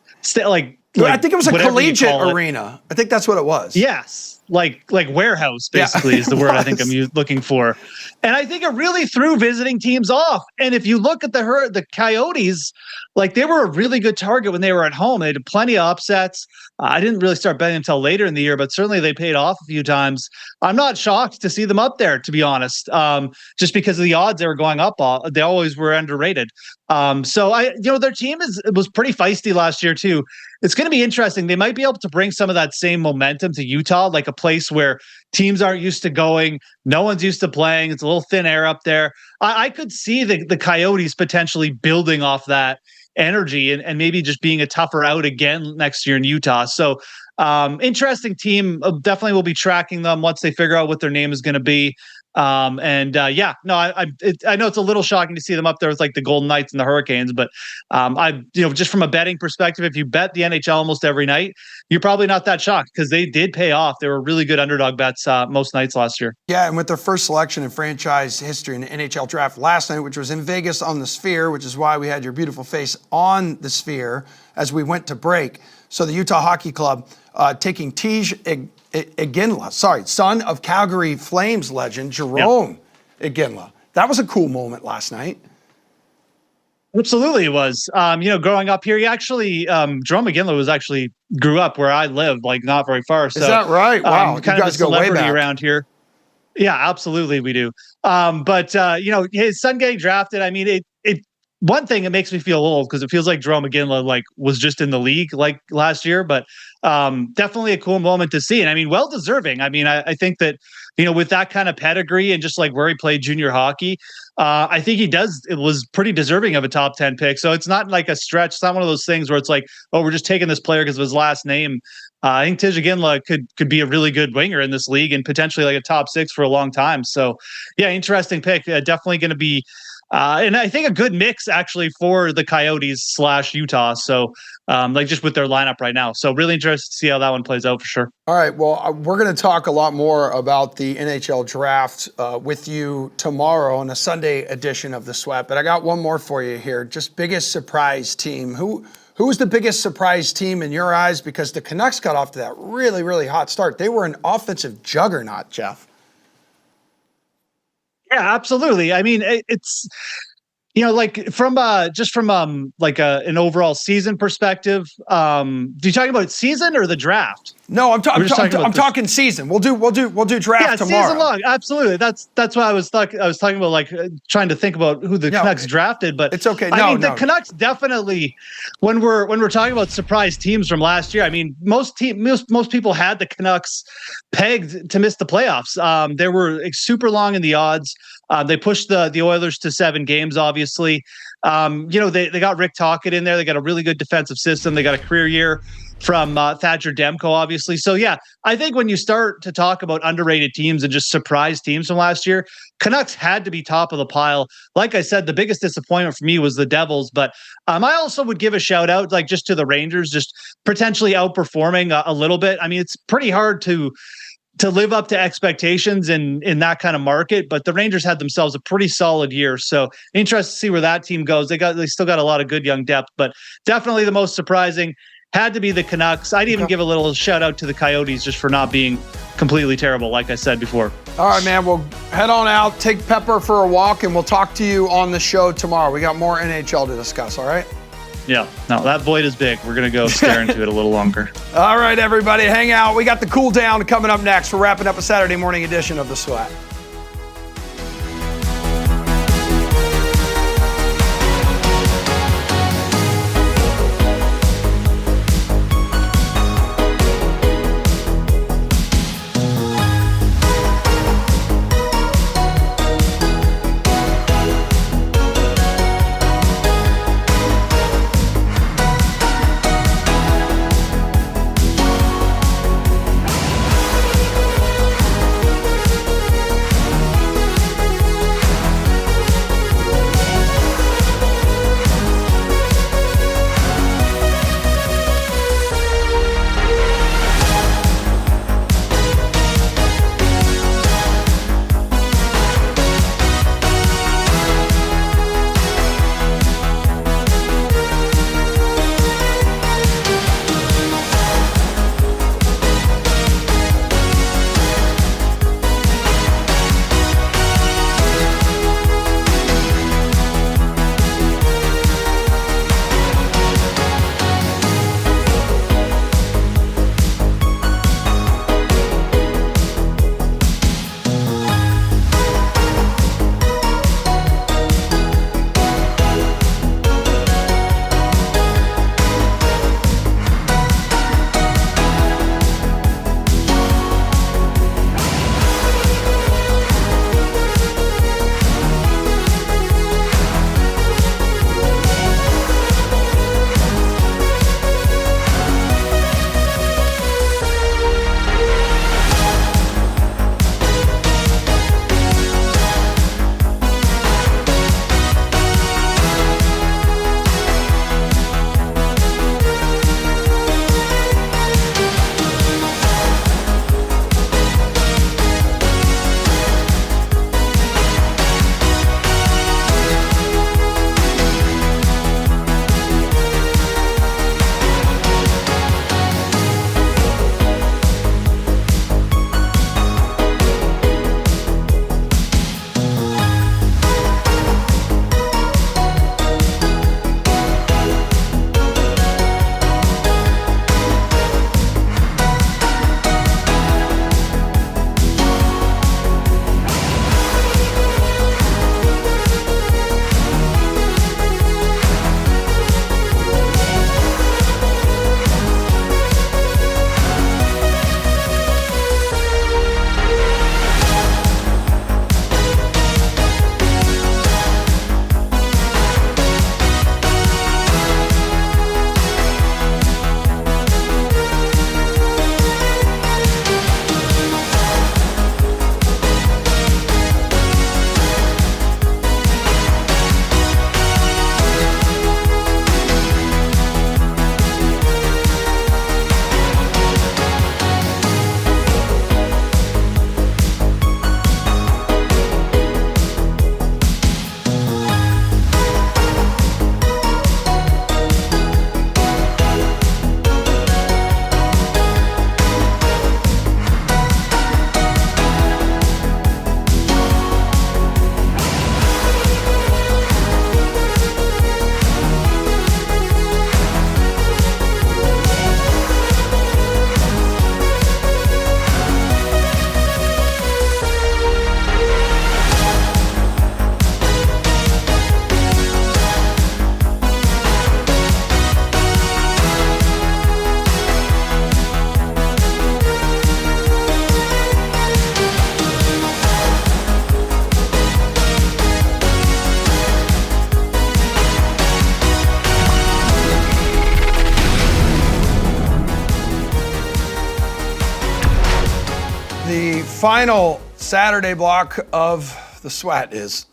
B: I think it was a collegiate arena. I think that's what it was.
G: Yes. Like warehouse, basically, is the word I think I'm looking for. And I think it really threw visiting teams off. And if you look at the Coyotes, they were a really good target when they were at home. They had plenty of upsets. I didn't really start betting until later in the year, but certainly they paid off a few times. I'm not shocked to see them up there, to be honest, just because of the odds they were going up. They always were underrated. So their team was pretty feisty last year too. It's going to be interesting. They might be able to bring some of that same momentum to Utah, like a place where teams aren't used to going. No one's used to playing. It's a little thin air up there. I could see the Coyotes potentially building off that energy and maybe just being a tougher out again next year in Utah. So interesting team. Definitely will be tracking them once they figure out what their name is going to be. I know it's a little shocking to see them up there with the Golden Knights and the Hurricanes, but just from a betting perspective, if you bet the NHL almost every night, you're probably not that shocked because they did pay off. They were really good underdog bets most nights last year.
B: Yeah, and with their first selection in franchise history in the NHL draft last night, which was in Vegas on the Sphere, which is why we had your beautiful face on the Sphere as we went to break. So the Utah Hockey Club taking Tej Iginla, son of Calgary Flames legend Jerome Iginla. That was a cool moment last night.
G: Absolutely, it was. Growing up here, he actually, Jerome Iginla grew up where I live, not very far. So,
B: is that right? Wow,
G: kind of a celebrity around here. Yeah, absolutely, we do. But his son getting drafted. I mean, one thing, it makes me feel old because it feels like Jerome Iginla was just in the league last year, but definitely a cool moment to see. And I mean, well deserving. I mean, I think that, with that kind of pedigree and just where he played junior hockey, I think it was pretty deserving of a top 10 pick. So it's not like a stretch. It's not one of those things where it's we're just taking this player because of his last name. I think Tej Iginla could be a really good winger in this league and potentially a top 6 for a long time. So yeah, interesting pick. Definitely going to be, and I think a good mix actually for the Coyotes / Utah. So just with their lineup right now. So really interested to see how that one plays out for sure.
B: All right. Well, we're going to talk a lot more about the NHL draft with you tomorrow on a Sunday edition of The Sweat. But I got one more for you here. Just biggest surprise team. Who was the biggest surprise team in your eyes? Because the Canucks got off to that really, really hot start. They were an offensive juggernaut, Jeff.
G: Yeah, absolutely. I mean, it's from an overall season perspective. Do you talking about season or the draft?
B: No, I'm talking season. We'll do draft tomorrow.
G: Season long. Absolutely. That's what I was talking about, trying to think about who the Canucks drafted, but
B: it's okay.
G: The Canucks definitely, when we're talking about surprise teams from last year, I mean, most people had the Canucks pegged to miss the playoffs. They were super long in the odds. They pushed the Oilers to 7 games, obviously. They got Rick Tocchet in there. They got a really good defensive system. They got a career year from Thatcher Demko, obviously. So, yeah, I think when you start to talk about underrated teams and just surprise teams from last year, Canucks had to be top of the pile. Like I said, the biggest disappointment for me was the Devils, but I also would give a shout out, like, just to the Rangers, just potentially outperforming a little bit. I mean, it's pretty hard to live up to expectations in that kind of market, but the Rangers had themselves a pretty solid year. So interested to see where that team goes. They still got a lot of good young depth, but definitely the most surprising had to be the Canucks. I'd even give a little shout out to the Coyotes just for not being completely terrible, like I said before.
B: All right, man. We'll head on out, take Pepper for a walk, and we'll talk to you on the show tomorrow. We got more NHL to discuss, all right?
G: Yeah. No, that void is big. We're going to go stare into it a little longer.
B: All right, everybody, hang out. We got the cool down coming up next. We're wrapping up a Saturday morning edition of The Sweat. The final Saturday block of the sweat is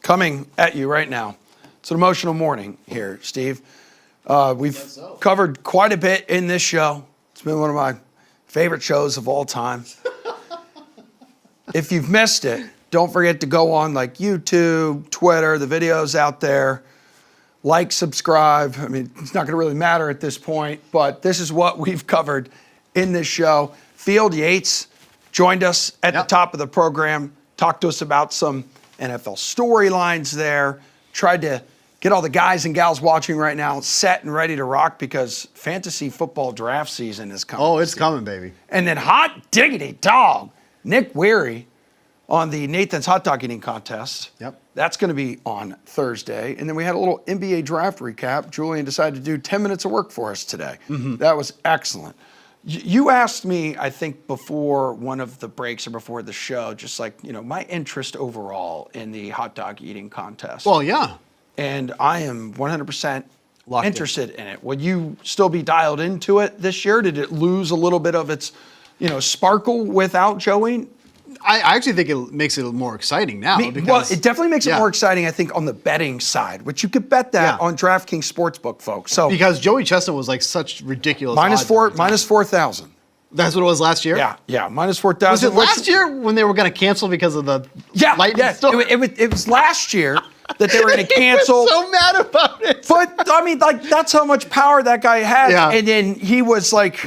B: coming at you right now. It's an emotional morning here, Steve. We've covered quite a bit in this show. It's been one of my favorite shows of all time. If you've missed it, don't forget to go on like YouTube, Twitter, the videos out there. Like, subscribe. I mean, it's not going to really matter at this point, but this is what we've covered in this show. Field Yates joined us at the top of the program, talked to us about some NFL storylines there, tried to get all the guys and gals watching right now set and ready to rock because fantasy football draft season is coming.
C: Oh, it's coming, baby.
B: And then hot diggity dog, Nick Weary on the Nathan's Hot Dog Eating Contest.
C: Yep.
B: That's going to be on Thursday. And then we had a little NBA draft recap. Julian decided to do 10 minutes of work for us today. Mm-hmm. That was excellent. You asked me, I think, before one of the breaks or before the show, just like, my interest overall in the hot dog eating contest.
C: Well, yeah.
B: And I am 100% interested in it. Would you still be dialed into it this year? Did it lose a little bit of its, sparkle without Joey?
C: I actually think it makes it more exciting now.
B: Well, it definitely makes it more exciting, I think, on the betting side, which you could bet that on DraftKings Sportsbook, folks. So
C: because Joey Chestnut was like such ridiculous
B: minus 4,000.
C: That's what it was last year?
B: Yeah, minus 4,000.
C: Was it last year when they were going to cancel because of the lightning storm?
B: It was last year that they were going to cancel.
C: So mad about it.
B: But, that's how much power that guy had.
C: Yeah.
B: And then he was like,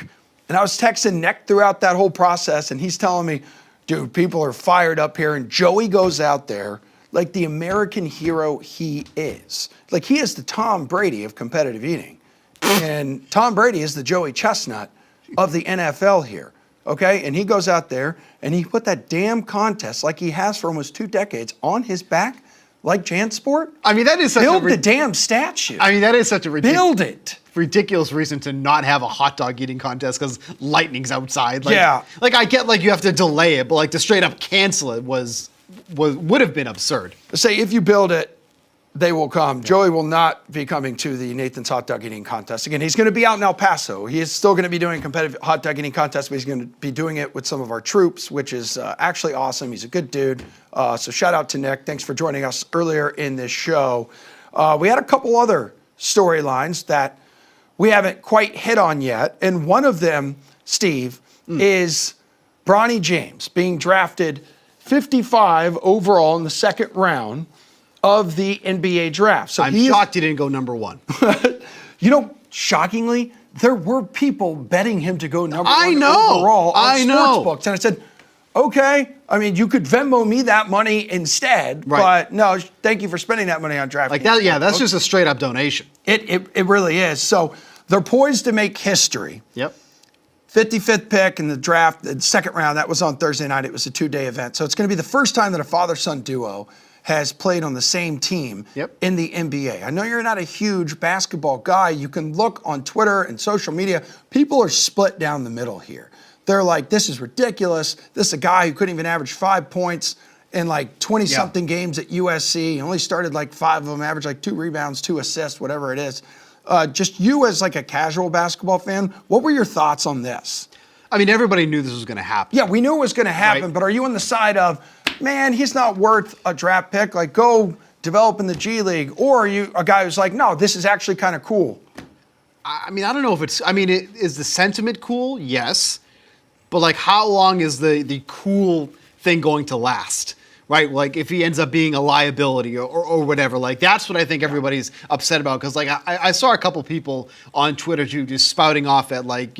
B: and I was texting Nick throughout that whole process, and he's telling me, dude, people are fired up here. And Joey goes out there like the American hero he is. Like, he is the Tom Brady of competitive eating. And Tom Brady is the Joey Chestnut of the NFL here, okay? And he goes out there, and he put that damn contest, like he has for almost 2 decades, on his back, like JanSport.
C: I mean, that is such
B: Build the damn statue.
C: I mean, that is such a
B: ridiculous
C: reason to not have a hot dog eating contest because lightning's outside.
B: Yeah.
C: Like, I get, like, you have to delay it, but, like, to straight up cancel it would have been absurd.
B: Say, if you build it, they will come. Yeah. Joey will not be coming to the Nathan's Hot Dog Eating Contest. Again, he's going to be out in El Paso. He is still going to be doing competitive hot dog eating contest, but he's going to be doing it with some of our troops, which is actually awesome. He's a good dude. So shout out to Nick. Thanks for joining us earlier in this show. We had a couple other storylines that we haven't quite hit on yet. And one of them, Steve, is Bronny James being drafted 55 overall in the second round of the NBA draft. So
C: I'm shocked he didn't go number 1.
B: Shockingly, there were people betting him to go number 1
C: overall
B: on sportsbooks. And I said, okay, I mean, you could Venmo me that money instead, but no, thank you for spending that money on DraftKings.
C: Like that, yeah, that's just a straight up donation.
B: It really is. So they're poised to make history.
C: Yep.
B: 55th pick in the draft, the second round, that was on Thursday night. It was a 2-day event. So it's going to be the first time that a father-son duo has played on the same team in the NBA. I know you're not a huge basketball guy. You can look on Twitter and social media. People are split down the middle here. They're like, this is ridiculous. This is a guy who couldn't even average 5 points in like 20-something games at USC. He only started like 5 of them, averaged like 2 rebounds, 2 assists, whatever it is. Just you as like a casual basketball fan, what were your thoughts on this?
C: I mean, everybody knew this was going to happen.
B: Yeah, we knew it was going to happen, but are you on the side of, man, he's not worth a draft pick, like go develop in the G League, or are you a guy who's like, no, this is actually kind of cool?
C: I mean, I don't know if it's, is the sentiment cool? Yes. But like, how long is the cool thing going to last? Right? Like if he ends up being a liability or whatever, like that's what I think everybody's upset about. Cause like I saw a couple people on Twitter just spouting off at like,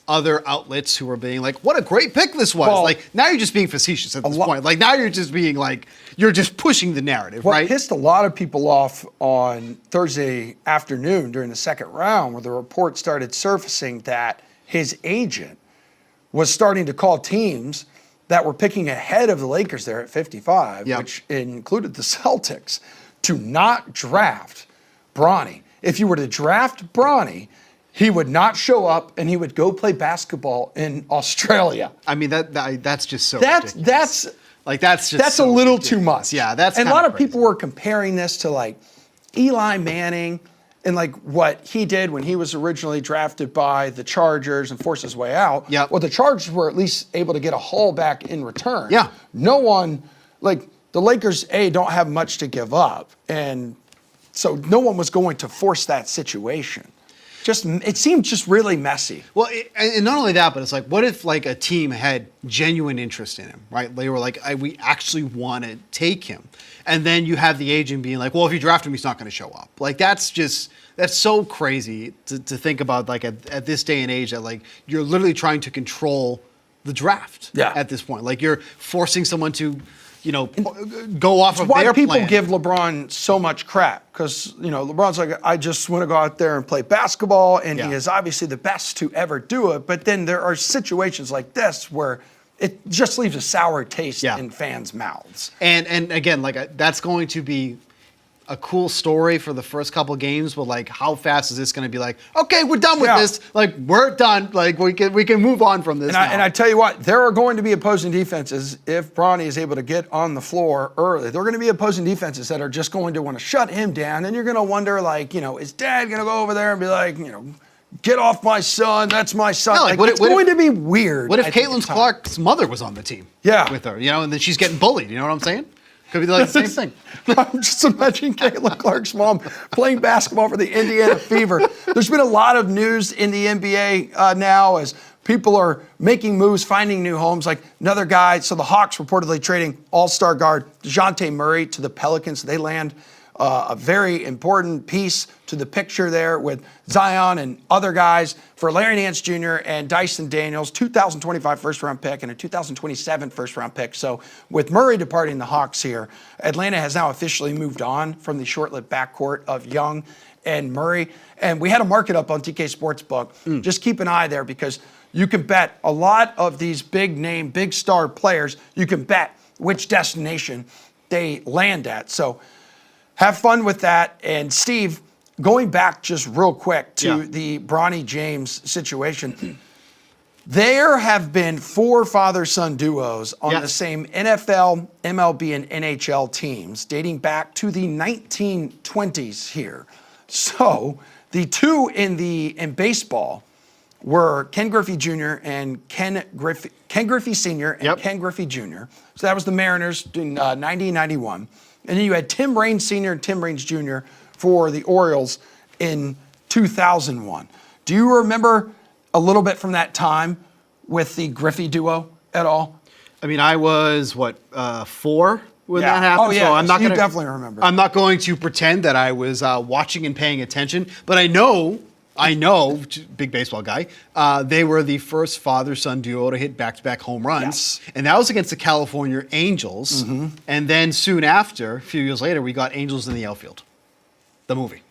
C: other outlets who were being like, what a great pick this was. Well, like now you're just being facetious at this point. Like now you're just being like, you're just pushing the narrative, right?
B: What pissed a lot of people off on Thursday afternoon during the second round where the report started surfacing that his agent was starting to call teams that were picking ahead of the Lakers there at 55, which included the Celtics, to not draft Bronny. If you were to draft Bronny, he would not show up and he would go play basketball in Australia.
C: I mean, that's just so ridiculous.
B: That's a little too much.
C: Yeah, that's
B: and a lot of people were comparing this to like Eli Manning and like what he did when he was originally drafted by the Chargers and forced his way out.
C: Yeah.
B: Well, the Chargers were at least able to get a haul back in return.
C: Yeah.
B: No one, like the Lakers, don't have much to give up. And so no one was going to force that situation. It seemed just really messy.
C: Well, and not only that, but it's like, what if like a team had genuine interest in him, right? They were like, we actually want to take him. And then you have the agent being like, well, if you draft him, he's not going to show up. Like, that's so crazy to think about, like, at this day and age, that, like, you're literally trying to control the draft at this point. Like, you're forcing someone to, go off of their plan.
B: Why people give LeBron so much crap, because, LeBron's like, I just want to go out there and play basketball, and he is obviously the best to ever do it. But then there are situations like this where it just leaves a sour taste in fans' mouths.
C: And again, like, that's going to be a cool story for the first couple games, but like, how fast is this going to be? Like, okay, we're done with this. Like, we're done. Like, we can move on from this.
B: And I tell you what, there are going to be opposing defenses if Bronny is able to get on the floor early. There are going to be opposing defenses that are just going to want to shut him down, and you're going to wonder, like, is Dad going to go over there and be like, get off my son? That's my son.
C: Yeah,
B: like, it's going to be weird.
C: What if Caitlin Clark's mother was on the team?
B: Yeah,
C: with her, and then she's getting bullied. You know what I'm saying? Could be like the same thing.
B: I'm just imagining Caitlin Clark's mom playing basketball for the Indiana Fever. There's been a lot of news in the NBA now as people are making moves, finding new homes. Like another guy, so the Hawks reportedly trading all-star guard DeJounte Murray to the Pelicans. They land a very important piece to the picture there with Zion and other guys for Larry Nance Jr. and Dyson Daniels, 2025 first-round pick and a 2027 first-round pick. So with Murray departing the Hawks here, Atlanta has now officially moved on from the short-lived backcourt of Young and Murray. And we had a market up on TK Sportsbook. Just keep an eye there because you can bet a lot of these big-name, big-star players. You can bet which destination they land at. So have fun with that. And Steve, going back just real quick to the Bronny James situation, there have been 4 father-son duos on the same NFL, MLB, and NHL teams dating back to the 1920s here. So the two in baseball were Ken Griffey Jr. and Ken Griffey Sr. and Ken Griffey Jr. So that was the Mariners in 1991. And then you had Tim Raines Sr. and Tim Raines Jr. for the Orioles in 2001. Do you remember a little bit from that time with the Griffey duo at all?
C: I mean, I was, 4 when that happened?
B: Oh, yeah.
C: So I'm not
B: you definitely remember.
C: I'm not going to pretend that I was watching and paying attention, but I know, big baseball guy, they were the first father-son duo to hit back-to-back home runs. And that was against the California Angels. And then soon after, a few years later, we got Angels in the Outfield, the movie.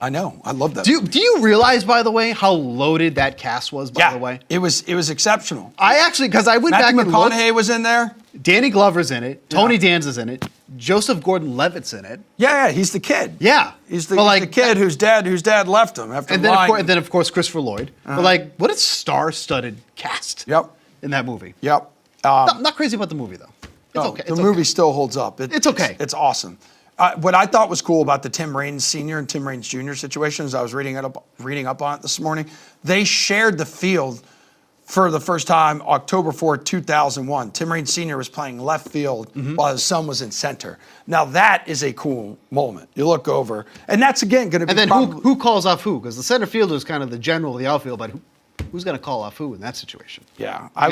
B: I know. I love that.
C: Do you realize, by the way, how loaded that cast was, by the way?
B: It was exceptional.
C: Because I went back and looked.
B: Matthew McConaughey was in there.
C: Danny Glover's in it. Tony Danza's in it. Joseph Gordon-Levitt's in it.
B: Yeah, he's the kid.
C: Yeah.
B: He's the kid whose dad left him after lying.
C: And then, of course, Christopher Lloyd. But, what a star-studded cast in that movie. Not crazy about the movie, though. It's okay.
B: The movie still holds up.
C: It's okay.
B: It's awesome. What I thought was cool about the Tim Raines Sr. and Tim Raines Jr. situations, I was reading up on it this morning, they shared the field for the first time October 4th, 2001. Tim Raines Sr. was playing left field while his son was in center. Now that is a cool moment. You look over, and that's again going to be.
C: And then who calls off who? Because the center fielder is kind of the general of the outfield, but who's going to call off who in that situation?
B: Yeah, I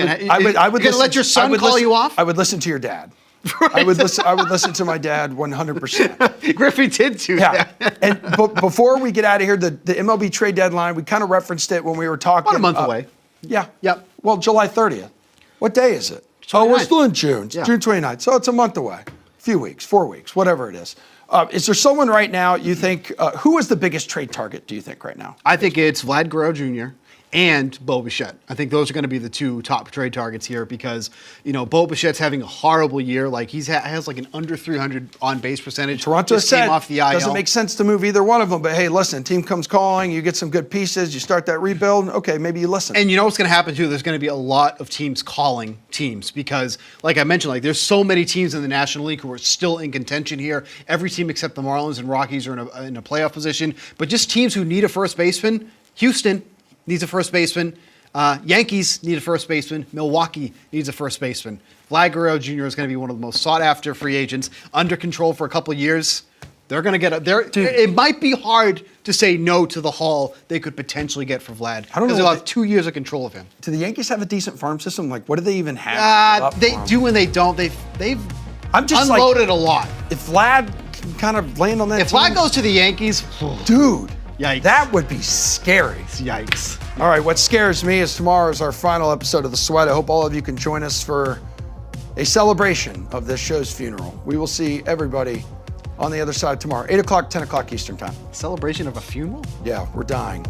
B: would
C: let your son call you off.
B: I would listen to your dad. Right. I would listen to my dad 100%.
C: Griffey did too.
B: Yeah. But before we get out of here, the MLB trade deadline, we kind of referenced it when we were talking.
C: About a month away.
B: Yeah.
C: Yep.
B: Well, July 30th. What day is it?
C: 29th.
B: We're still in June. It's June 29th. So it's a month away. A few weeks, 4 weeks, whatever it is. Is there someone right now you think, who is the biggest trade target, do you think, right now?
C: I think it's Vlad Guerrero Jr. and Bo Bichette. I think those are going to be the two top trade targets here because, Bo Bichette's having a horrible year. Like has like an under 300 on base percentage.
B: Toronto
C: just
B: said
C: came off the IL.
B: Doesn't make sense to move either one of them. But hey, listen, team comes calling, you get some good pieces, you start that rebuild. Okay, maybe you listen.
C: And you know what's going to happen too? There's going to be a lot of teams calling teams because, like I mentioned, like there's so many teams in the National League who are still in contention here. Every team except the Marlins and Rockies are in a playoff position. But just teams who need a first baseman. Houston needs a first baseman. Yankees need a first baseman. Milwaukee needs a first baseman. Vlad Guerrero Jr. is going to be one of the most sought-after free agents, under control for a couple of years. They're going to get it might be hard to say no to the haul they could potentially get for Vlad. I don't know. Because they'll have 2 years of control of him.
B: Do the Yankees have a decent farm system? Like, what do they even have?
C: They do and they don't. They've unloaded a lot.
B: If Vlad can kind of land on that
C: If Vlad goes to the Yankees,
B: dude.
C: Yikes.
B: That would be scary.
C: Yikes.
B: All right, what scares me is tomorrow is our final episode of The Sweat. I hope all of you can join us for a celebration of this show's funeral. We will see everybody on the other side tomorrow, 8 o'clock, 10 o'clock Eastern time.
C: Celebration of a funeral?
B: Yeah, we're dying.